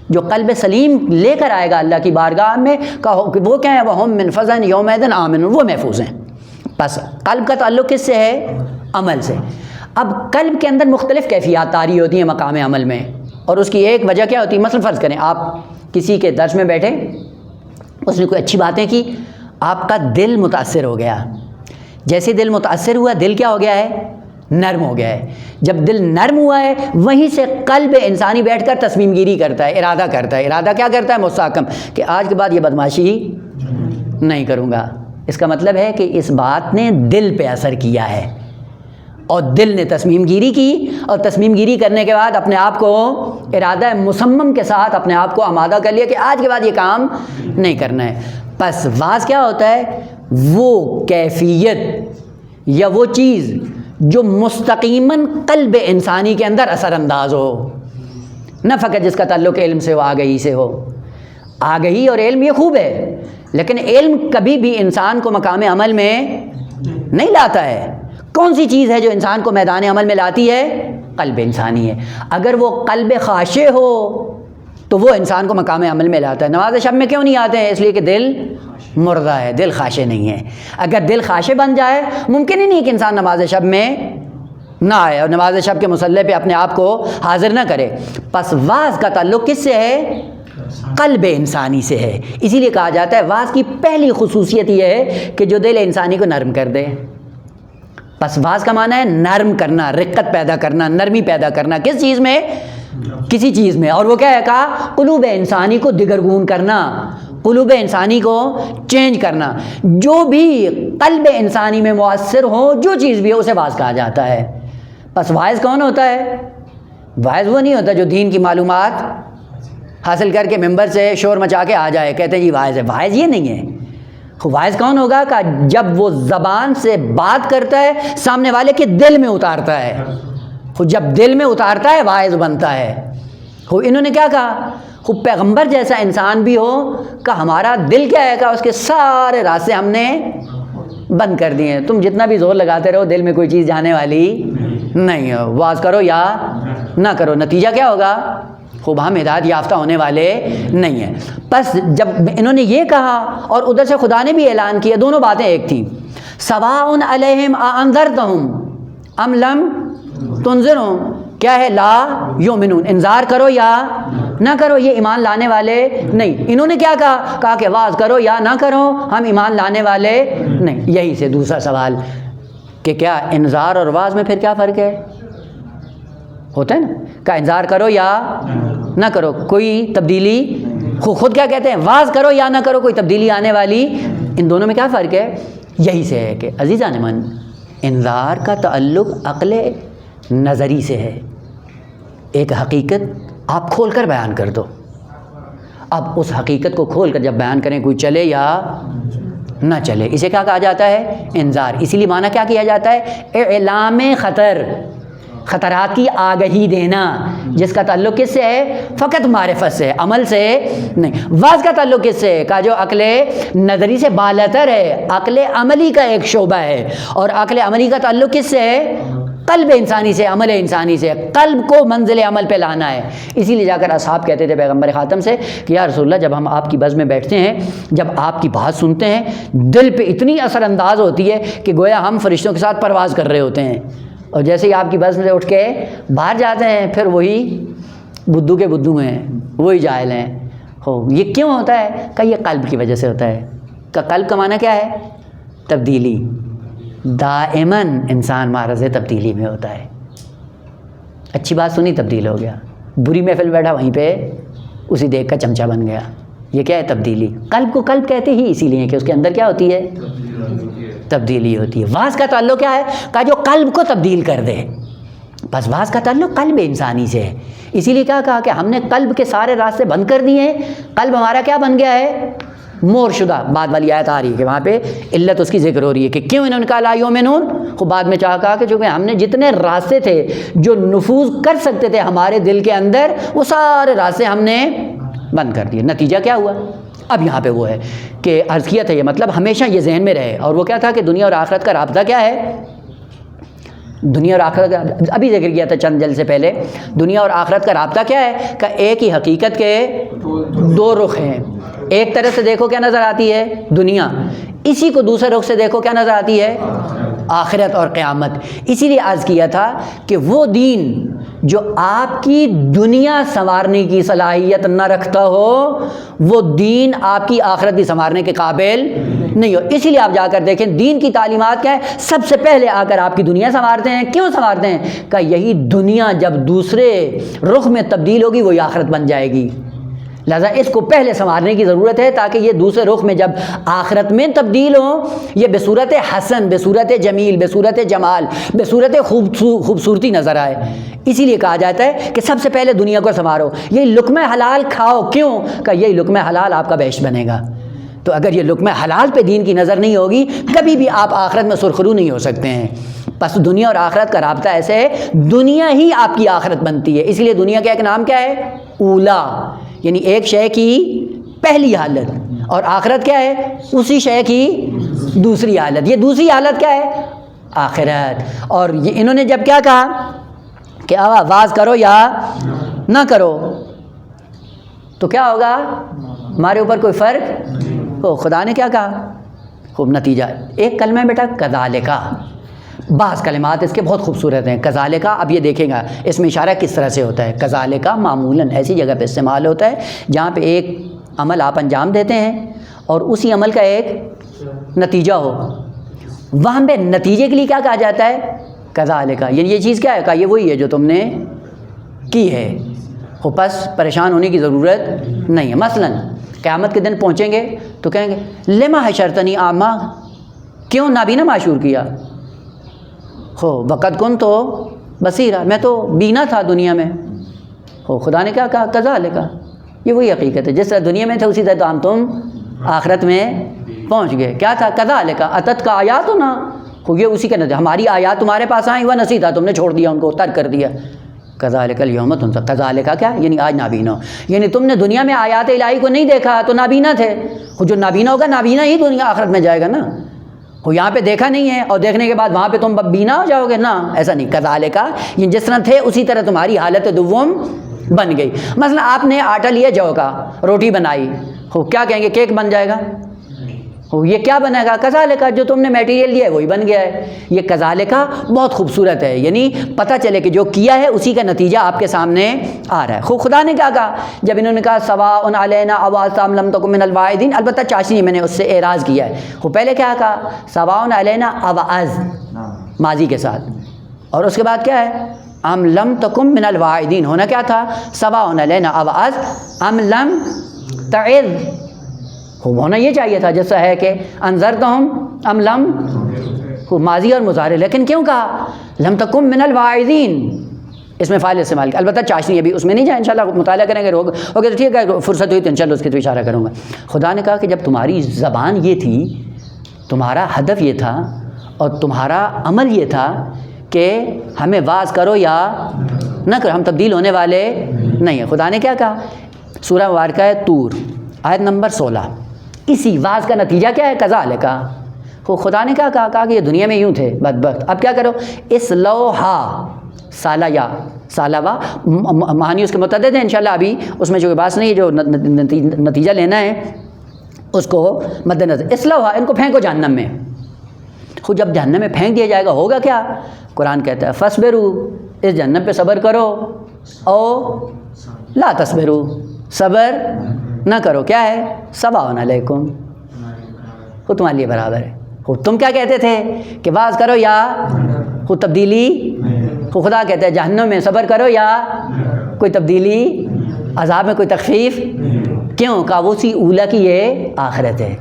جو قلب سلیم لے کر آئے گا اللہ کی بارگاہ میں، کہ وہ کیا ہے؟ وہم من فزع یومئذ آمنون، وہ محفوظ ہیں۔ بس قلب کا تعلق کس سے ہے؟ عمل سے۔ اب قلب کے اندر مختلف کیفیات طاری ہوتی ہیں مقام عمل میں، اور اس کی ایک وجہ کیا ہوتی ہے؟ مثلا فرض کریں آپ کسی کے درس میں بیٹھے، اس نے کوئی اچھی باتیں کی، آپ کا دل متاثر ہو گیا۔ جیسے دل متاثر ہوا، دل کیا ہو گیا ہے؟ نرم ہو گیا ہے۔ جب دل نرم ہوا ہے، وہیں سے قلب انسانی بیٹھ کر تصمیم گیری کرتا ہے، ارادہ کرتا ہے۔ ارادہ کیا کرتا ہے؟ مستحکم، کہ آج کے بعد یہ بدماشی نہیں کروں گا۔ اس کا مطلب ہے کہ اس بات نے دل پہ اثر کیا ہے۔ اور دل نے تصمیم گیری کی، اور تصمیم گیری کرنے کے بعد اپنے آپ کو ارادہ مصمم کے ساتھ اپنے آپ کو آمادہ کر لیا کہ آج کے بعد یہ کام نہیں کرنا ہے۔ پس واعظ کیا ہوتا ہے؟ وہ کیفیت یا وہ چیز جو مستقیماً قلب انسانی کے اندر اثر انداز ہو، نہ فقط جس کا تعلق علم سے ہو، آگہی سے ہو۔ آگہی اور علم یہ خوب ہے، لیکن علم کبھی بھی انسان کو مقام عمل میں نہیں لاتا ہے۔ کون سی چیز ہے جو انسان کو میدان عمل میں لاتی ہے؟ قلب انسانی ہے۔ اگر وہ قلب خاشع ہو تو وہ انسان کو مقام عمل میں لاتا ہے۔ نماز شب میں کیوں نہیں آتے ہیں؟ اس لیے کہ دل مردہ ہے، دل خاشع نہیں ہے۔ اگر دل خاشع بن جائے، ممکن ہی نہیں کہ انسان نماز شب میں نہ آئے اور نماز شب کے مصلی پہ اپنے آپ کو حاضر نہ کرے۔ پس واعظ کا تعلق کس سے ہے؟ قلب انسانی سے ہے۔ اسی لیے کہا جاتا ہے واعظ کی پہلی خصوصیت یہ ہے کہ جو دل انسانی کو نرم کر دے۔ پس واعظ کا معنی ہے نرم کرنا، رقت پیدا کرنا، نرمی پیدا کرنا۔ کس چیز میں؟ کسی چیز میں۔ اور وہ کیا ہے؟ کہا قلوب انسانی کو دگرگون کرنا، قلوب انسانی کو چینج کرنا۔ جو بھی قلب انسانی میں مؤثر ہو، جو چیز بھی ہو، اسے واعظ کہا جاتا ہے۔ پس واعظ کون ہوتا ہے؟ واعظ وہ نہیں ہوتا جو دین کی معلومات حاصل کر کے ممبر سے شور مچا کے آ جائے، کہتے ہیں جی واعظ ہے۔ واعظ یہ نہیں ہے۔ واعظ کون ہوگا؟ کہ جب وہ زبان سے بات کرتا ہے سامنے والے کے دل میں اتارتا ہے، جب دل میں اتارتا ہے واعظ بنتا ہے۔ انہوں نے کیا کہا؟ خوب پیغمبر جیسا انسان بھی ہو کہ ہمارا دل کیا ہے کہ اس کے سارے راستے ہم نے بند کر دیے ہیں۔ تم جتنا بھی زور لگاتے رہو، دل میں کوئی چیز جانے والی نہیں ہو۔ واعظ کرو یا نہ کرو، نتیجہ کیا ہوگا؟ خوب ہم ہدایت یافتہ ہونے والے نہیں ہیں۔ بس جب انہوں نے یہ کہا اور ادھر سے خدا نے بھی اعلان کیا، دونوں باتیں ایک تھیں۔ سواء علیہم اانذرتہم ام لم تنذرہم، کیا ہے؟ لا یؤمنون، انذار کرو یا نہ کرو یہ ایمان لانے والے نہیں۔ انہوں نے کیا کہا؟ کہا کہ واعظ کرو یا نہ کرو ہم ایمان لانے والے نہیں۔ یہی سے دوسرا سوال کہ کیا انذار اور واعظ میں پھر کیا فرق ہے؟ ہوتا ہے نا کہ انذار کرو یا نہ کرو، کوئی تبدیلی خود کیا کہتے ہیں؟ واعظ کرو یا نہ کرو، کوئی تبدیلی آنے والی۔ ان دونوں میں کیا فرق ہے؟ یہی سے ہے کہ عزیزان من، انذار کا تعلق عقل نظری سے ہے۔ ایک حقیقت آپ کھول کر بیان کر دو، اب اس حقیقت کو کھول کر جب بیان کریں کوئی چلے یا نہ چلے، اسے کیا کہا جاتا ہے؟ انذار۔ اسی لیے معنی کیا کیا جاتا ہے؟ اعلام خطر، خطرات کی آگہی دینا، جس کا تعلق کس سے ہے؟ فقط معرفت سے، عمل سے نہیں۔ واعظ کا تعلق کس سے ہے؟ کہ جو عقل نظری سے بالاتر ہے، عقل عملی کا ایک شعبہ ہے، اور عقل عملی کا تعلق کس سے ہے؟ قلب انسانی سے، عمل انسانی سے۔ قلب کو منزل عمل پہ لانا ہے۔ اسی لیے جا کر اصحاب کہتے تھے پیغمبر خاتم سے کہ یا رسول اللہ، جب ہم آپ کی بز میں بیٹھتے ہیں، جب آپ کی بات سنتے ہیں، دل پہ اتنی اثر انداز ہوتی ہے کہ گویا ہم فرشتوں کے ساتھ پرواز کر رہے ہوتے ہیں، اور جیسے ہی آپ کی بس سے اٹھ کے باہر جاتے ہیں، پھر وہی بدھو کے بدھو ہیں، وہی جاہل ہیں۔ یہ کیوں ہوتا ہے؟ کہ یہ قلب کی وجہ سے ہوتا ہے۔ کہ قلب کا معنی کیا ہے؟ تبدیلی۔ دائماً انسان معرض تبدیلی میں ہوتا ہے۔ اچھی بات سنی تبدیل ہو گیا، بری محفل بیٹھا وہیں پہ اسی دیکھ کا چمچہ بن گیا۔ یہ کیا ہے؟ تبدیلی۔ قلب کو قلب کہتے ہی اسی لیے کہ اس کے اندر کیا ہوتی ہے؟ تبدیلی ہوتی ہے۔ واعظ کا تعلق کیا ہے؟ کہ جو قلب کو تبدیل کر دے۔ بس واعظ کا تعلق قلب انسانی سے ہے۔ اسی لیے کیا کہا کہ ہم نے قلب کے سارے راستے بند کر دیے ہیں۔ قلب ہمارا کیا بن گیا ہے؟ مور شدہ۔ بعد والی آیت آ رہی ہے کہ وہاں پہ علت اس کی ذکر ہو رہی ہے کہ کیوں انہوں نے کہا لا یؤمنون۔ خوب بعد میں کہا کہ چونکہ ہم نے جتنے راستے تھے جو نفوذ کر سکتے تھے ہمارے دل کے اندر، وہ سارے راستے ہم نے بند کر دیے۔ نتیجہ کیا ہوا؟ اب یہاں پہ وہ ہے کہ عرض کیا تھا، یہ مطلب ہمیشہ یہ ذہن میں رہے، اور وہ کیا تھا کہ دنیا اور آخرت کا رابطہ کیا ہے؟ دنیا اور آخرت کا ابھی ذکر کیا تھا چند جلسے پہلے۔ دنیا اور آخرت کا رابطہ کیا ہے؟ کہ ایک ہی حقیقت کے دو رخ ہیں۔ ایک طرف سے دیکھو کیا نظر آتی ہے؟ دنیا، اسی کو دوسرے رخ سے دیکھو کیا نظر آتی ہے؟ آخرت اور قیامت۔ اسی لیے عرض کیا تھا کہ وہ دین جو آپ کی دنیا سنوارنے کی صلاحیت نہ رکھتا ہو، وہ دین آپ کی آخرت بھی سنوارنے کے قابل نہیں ہو۔ اسی لیے آپ جا کر دیکھیں دین کی تعلیمات کیا ہے؟ سب سے پہلے آ کر آپ کی دنیا سنوارتے ہیں۔ کیوں سنوارتے ہیں؟ کہ یہی دنیا جب دوسرے رخ میں تبدیل ہوگی وہی آخرت بن جائے گی۔ لہذا اس کو پہلے سنوارنے کی ضرورت ہے تاکہ یہ دوسرے رخ میں جب آخرت میں تبدیل ہوں یہ بصورت حسن، بصورت جمیل، بصورت جمال، بصورت خوبصورتی نظر آئے۔ اسی لیے کہا جاتا ہے کہ سب سے پہلے دنیا کو سنوارو، یہ لقمہ حلال کھاؤ۔ کیوں؟ کہ یہ لقمہ حلال آپ کا بہشت بنے گا۔ تو اگر یہ لقمہ حلال پہ دین کی نظر نہیں ہوگی کبھی بھی آپ آخرت میں سرخرو نہیں ہو سکتے ہیں۔ بس دنیا اور آخرت کا رابطہ ایسے ہے، دنیا ہی آپ کی آخرت بنتی ہے۔ اس لیے دنیا کا ایک نام کیا ہے؟ اولا، یعنی ایک شے کی پہلی حالت، اور آخرت کیا ہے؟ اسی شے کی دوسری حالت۔ یہ دوسری حالت کیا ہے؟ آخرت۔ اور یہ انہوں نے جب کیا کہا کہ آواز کرو یا نہ کرو تو کیا ہوگا؟ ہمارے اوپر کوئی فرق ہو۔ خدا نے کیا کہا؟ خوب نتیجہ ایک کلمہ ہے بیٹا، کذالک۔ بعض کلمات اس کے بہت خوبصورت ہیں۔ کذالک، اب یہ دیکھیں گا اس میں اشارہ کس طرح سے ہوتا ہے۔ کذالک معمولاً ایسی جگہ پہ استعمال ہوتا ہے جہاں پہ ایک عمل آپ انجام دیتے ہیں اور اسی عمل کا ایک نتیجہ ہو، وہاں پہ نتیجے کے لیے کیا کہا جاتا ہے؟ کذالک، یعنی یہ چیز کیا ہے؟ کہا یہ وہی ہے جو تم نے کی ہے، ہو بس پریشان ہونے کی ضرورت نہیں ہے۔ مثلاً قیامت کے دن پہنچیں گے تو کہیں گے لما حشرتنی اعمیٰ، کیوں نابینا معشور کیا؟ ہو وقت کن تو بصیرا، میں تو بینا تھا دنیا میں۔ ہو خدا نے کیا کہا؟ کذالک، یہ وہی حقیقت ہے، جس طرح دنیا میں تھے اسی طرح تم آخرت میں پہنچ گئے۔ کیا تھا؟ کذالک اتت کا آیاتنا، ہو یہ اسی کا نتیجہ، ہماری آیات تمہارے پاس آئیں، وہ نسی تھا، تم نے چھوڑ دیا، ان کو ترک کر دیا۔ کذالک الیوم تنسا، کذالک کیا؟ یعنی آج نابینا ہو، یعنی تم نے دنیا میں آیات الہی کو نہیں دیکھا تو نابینا تھے۔ وہ جو نابینا ہوگا نابینا ہی دنیا آخرت میں جائے گا نا، وہ یہاں پہ دیکھا نہیں ہے اور دیکھنے کے بعد وہاں پہ تم بینا ہو جاؤ گے نا، ایسا نہیں۔ کذالک یہ جس طرح تھے اسی طرح تمہاری حالت دوم بن گئی۔ مثلا آپ نے آٹا لیا جو کا، روٹی بنائی، ہو کیا کہیں گے؟ کیک بن جائے گا؟ ہو یہ کیا بنے گا؟ کذالک، جو تم نے میٹیریل لیا ہے وہی بن گیا ہے۔ یہ کذالک بہت خوبصورت ہے، یعنی پتہ چلے کہ جو کیا ہے اسی کا نتیجہ آپ کے سامنے آ رہا ہے۔ خدا نے کیا کہا جب انہوں نے کہا سواء علینا اوعظتم لم تکن من الواعظین؟ البتہ چاشنی میں نے اس سے اعراض کیا ہے۔ وہ پہلے کیا کہا؟ سواء علینا اوعظ ماضی کے ساتھ، اور اس کے بعد کیا ہے؟ ام لم تکن من الواعظین، ہونا کیا تھا؟ سواء علینا اوعظ ام لم تعظ، ہونا یہ چاہیے تھا جیسا ہے کہ انذرتہم ام لم، ماضی اور مضارع، لیکن کیوں کہا لم تکن من الواعظین؟ اس میں فاعل استعمال کیا۔ البتہ چاشنی ابھی اس میں نہیں جائے، انشاءاللہ مطالعہ کریں گے، اوکے تو ٹھیک ہے، فرصت ہوئی تو انشاءاللہ اس کی تو اشارہ کروں گا۔ خدا نے کہا کہ جب تمہاری زبان یہ تھی، تمہارا ہدف یہ تھا اور تمہارا عمل یہ تھا کہ ہمیں واعظ کرو یا نہ کرو، ہم تبدیل ہونے والے نہیں ہیں۔ خدا نے کیا کہا؟ سورہ مبارکہ ہے طور، آیت نمبر 16، اسی واعظ کا نتیجہ کیا ہے؟ کذالک۔ خدا نے کیا کہا کہ یہ دنیا میں یوں تھے بدبخت، اب کیا کرو؟ اصلوہا، سالہ یا سالوا معنی اس کے متعدد ہیں، انشاءاللہ ابھی اس میں جو بات نہیں ہے، جو نتیجہ لینا ہے اس کو مد نظر۔ اصلوہا، ان کو پھینکو جہنم میں۔ خود جب جہنم میں پھینک دیا جائے گا ہوگا کیا؟ قرآن کہتا ہے فصبروا، اس جہنم پہ صبر کرو، او لا تصبروا، صبر نہ کرو، کیا ہے؟ سواء علیکم، وہ تمہارے لیے برابر ہے۔ تم کیا کہتے تھے کہ واعظ کرو یا خود تبدیلی؟ خدا کہتا ہے جہنم میں صبر کرو یا کوئی تبدیلی، عذاب میں کوئی تخفیف، کیوں؟ کہ وہ اسی اولا کی یہ آخرت ہے۔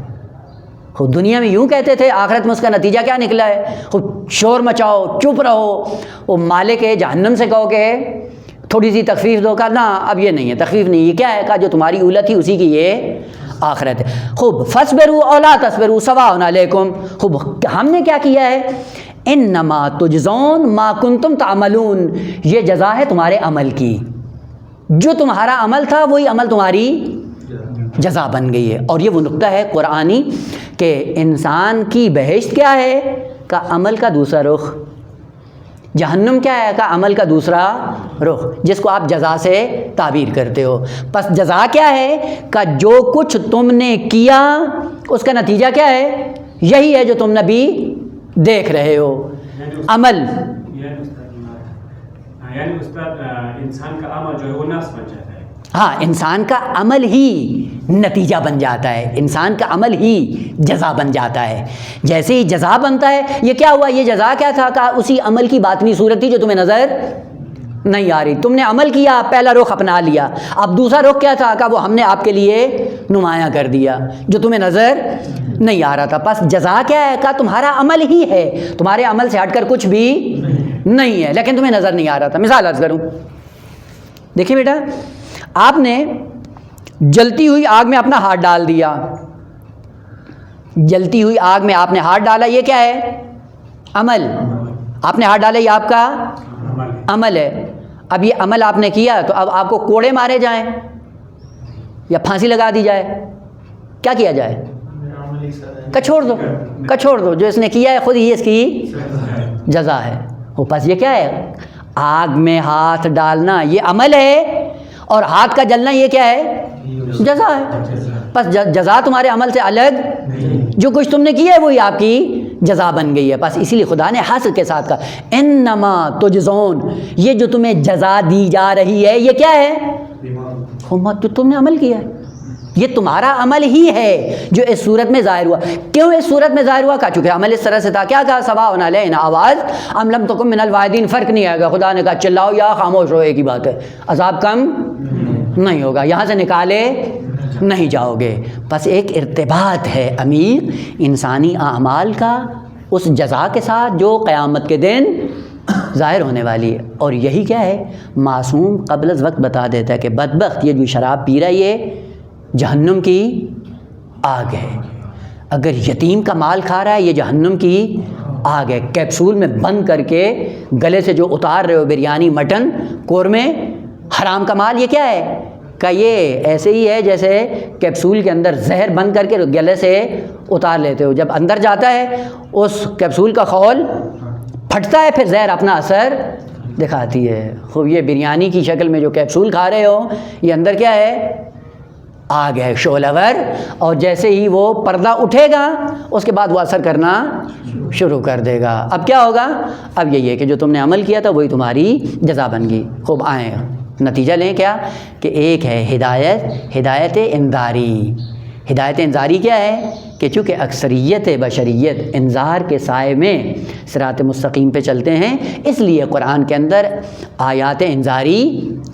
خود دنیا میں یوں کہتے تھے، آخرت میں اس کا نتیجہ کیا نکلا ہے؟ خود شور مچاؤ، چپ رہو، وہ مالک جہنم سے کہو کہ تھوڑی سی تخفیف دو، کہا نا اب یہ نہیں ہے، تخفیف نہیں، یہ کیا ہے؟ کہا جو تمہاری اولت تھی اسی کی یہ آخرت ہے۔ خوب فصبروا او لا تصبروا سواء علیکم، خوب ہم نے کیا کیا ہے؟ انما تجزون ما کنتم تعملون، یہ جزا ہے تمہارے عمل کی، جو تمہارا عمل تھا وہی عمل تمہاری جزا بن گئی ہے۔ اور یہ وہ نقطہ ہے قرآنی کہ انسان کی بہشت کیا ہے؟ کا عمل کا دوسرا رخ، جہنم کیا ہے؟ کا عمل کا دوسرا رخ، جس کو آپ جزا سے تعبیر کرتے ہو۔ پس جزا کیا ہے؟ کہ جو کچھ تم نے کیا اس کا نتیجہ کیا ہے؟ یہی ہے جو تم نبی دیکھ رہے ہو، عمل۔ یعنی استاد انسان کا عمل جو ہے وہ نفس بن جاتا ہے۔ ہاں، انسان کا عمل ہی نتیجہ بن جاتا ہے، انسان کا عمل ہی جزا بن جاتا ہے۔ جیسے ہی جزا بنتا ہے، یہ کیا ہوا؟ یہ جزا کیا تھا؟ کہ اسی عمل کی باطنی صورت تھی جو تمہیں نظر نہیں آ رہی. تم نے عمل کیا, پہلا رخ اپنا لیا, اب دوسرا رخ کیا تھا؟ کہ وہ ہم نے آپ کے لیے نمایاں کر دیا جو تمہیں نظر نہیں آ رہا تھا. پس جزا کیا ہے؟ کہ تمہارا عمل ہی ہے, تمہارے عمل سے ہٹ کر کچھ بھی نہیں ہے, لیکن تمہیں نظر نہیں آ رہا تھا. مثال عرض کروں, دیکھیں بیٹا, آپ نے جلتی ہوئی آگ میں اپنا ہاتھ ڈال دیا, جلتی ہوئی آگ میں آپ نے ہاتھ ڈالا, یہ کیا ہے؟ عمل. آپ نے ہاتھ ڈالا, یہ آپ کا عمل ہے. اب یہ عمل آپ نے کیا تو اب آپ کو کوڑے مارے جائیں یا پھانسی لگا دی جائے, کیا کیا جائے؟ چھوڑ دو, چھوڑ دو, جو اس نے کیا ہے خود ہی اس کی جزا ہے. وہ پس یہ کیا ہے؟ آگ میں ہاتھ ڈالنا یہ عمل ہے, اور ہاتھ کا جلنا یہ کیا ہے؟ جزا ہے. پس جزا تمہارے عمل سے الگ, جو کچھ تم نے کیا ہے وہی آپ کی جزا بن گئی ہے. پس اسی لیے خدا نے حسر کے ساتھ کہا انما تجزون, یہ جو تمہیں جزا دی جا رہی ہے یہ کیا ہے؟ جو تم نے عمل کیا ہے, یہ تمہارا عمل ہی ہے جو اس صورت میں ظاہر ہوا. کیوں اس صورت میں ظاہر ہوا؟ کہا چونکہ عمل اس طرح سے تھا. کیا کہا؟ سواء علینا آواز ام لم تکن من الواعدین, فرق نہیں آئے گا. خدا نے کہا چلاؤ یا خاموش رہو, ایک ہی بات ہے, عذاب کم نہیں ہوگا, یہاں سے نکالے نہیں جاؤ گے. بس ایک ارتباط ہے عمیق انسانی اعمال کا اس جزا کے ساتھ جو قیامت کے دن ظاہر ہونے والی ہے. اور یہی کیا ہے؟ معصوم قبل از وقت بتا دیتا ہے کہ بدبخت یہ جو شراب پی رہا ہے یہ جہنم کی آگ ہے. اگر یتیم کا مال کھا رہا ہے یہ جہنم کی آگ ہے. کیپسول میں بند کر کے گلے سے جو اتار رہے ہو بریانی, مٹن, قورمے, حرام کا مال, یہ کیا ہے؟ کہ یہ ایسے ہی ہے جیسے کیپسول کے اندر زہر بند کر کے گلے سے اتار لیتے ہو, جب اندر جاتا ہے اس کیپسول کا خول پھٹتا ہے, پھر زہر اپنا اثر دکھاتی ہے. خوب یہ بریانی کی شکل میں جو کیپسول کھا رہے ہو یہ اندر کیا ہے؟ آگ ہے, شعلہ ور. اور جیسے ہی وہ پردہ اٹھے گا اس کے بعد وہ اثر کرنا شروع کر دے گا. اب کیا ہوگا؟ اب یہی ہے کہ جو تم نے عمل کیا تھا وہی تمہاری جزا بن گئی. خوب آئیں نتیجہ لیں کیا کہ ایک ہے ہدایت انذاری. ہدایت انذاری کیا ہے؟ کہ چونکہ اکثریت بشریت انذار کے سائے میں صراط مستقیم پہ چلتے ہیں, اس لیے قرآن کے اندر آیات انذاری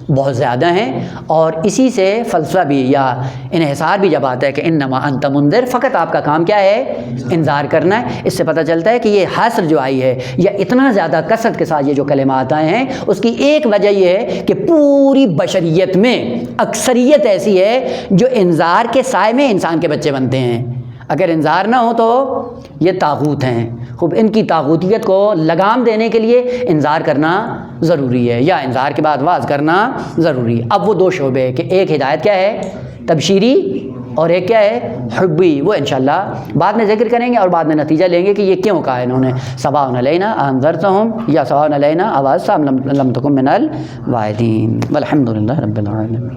بہت زیادہ ہیں. اور اسی سے فلسفہ بھی یا انحصار بھی جب آتا ہے کہ انما انت منذر, فقط آپ کا کام کیا ہے؟ انذار کرنا ہے. اس سے پتہ چلتا ہے کہ یہ حصر جو آئی ہے یا اتنا زیادہ کثرت کے ساتھ یہ جو کلمات آئے ہیں اس کی ایک وجہ یہ ہے کہ پوری بشریت میں اکثریت ایسی ہے جو انذار کے سائے میں انسان کے بچے بنتے ہیں. اگر انذار نہ ہو تو یہ طاغوت ہیں. خوب ان کی طاغوتیت کو لگام دینے کے لیے انذار کرنا ضروری ہے یا انذار کے بعد واعظ کرنا ضروری ہے. اب وہ دو شعبے کہ ایک ہدایت کیا ہے؟ تبشیری, اور ایک کیا ہے؟ حبی. وہ انشاءاللہ بعد میں ذکر کریں گے اور بعد میں نتیجہ لیں گے کہ یہ کیوں کہا انہوں نے سواء علینا انذرتہم یا سواء علینا اواذتم لم تکن من الواعدین. والحمد للہ رب العالمین.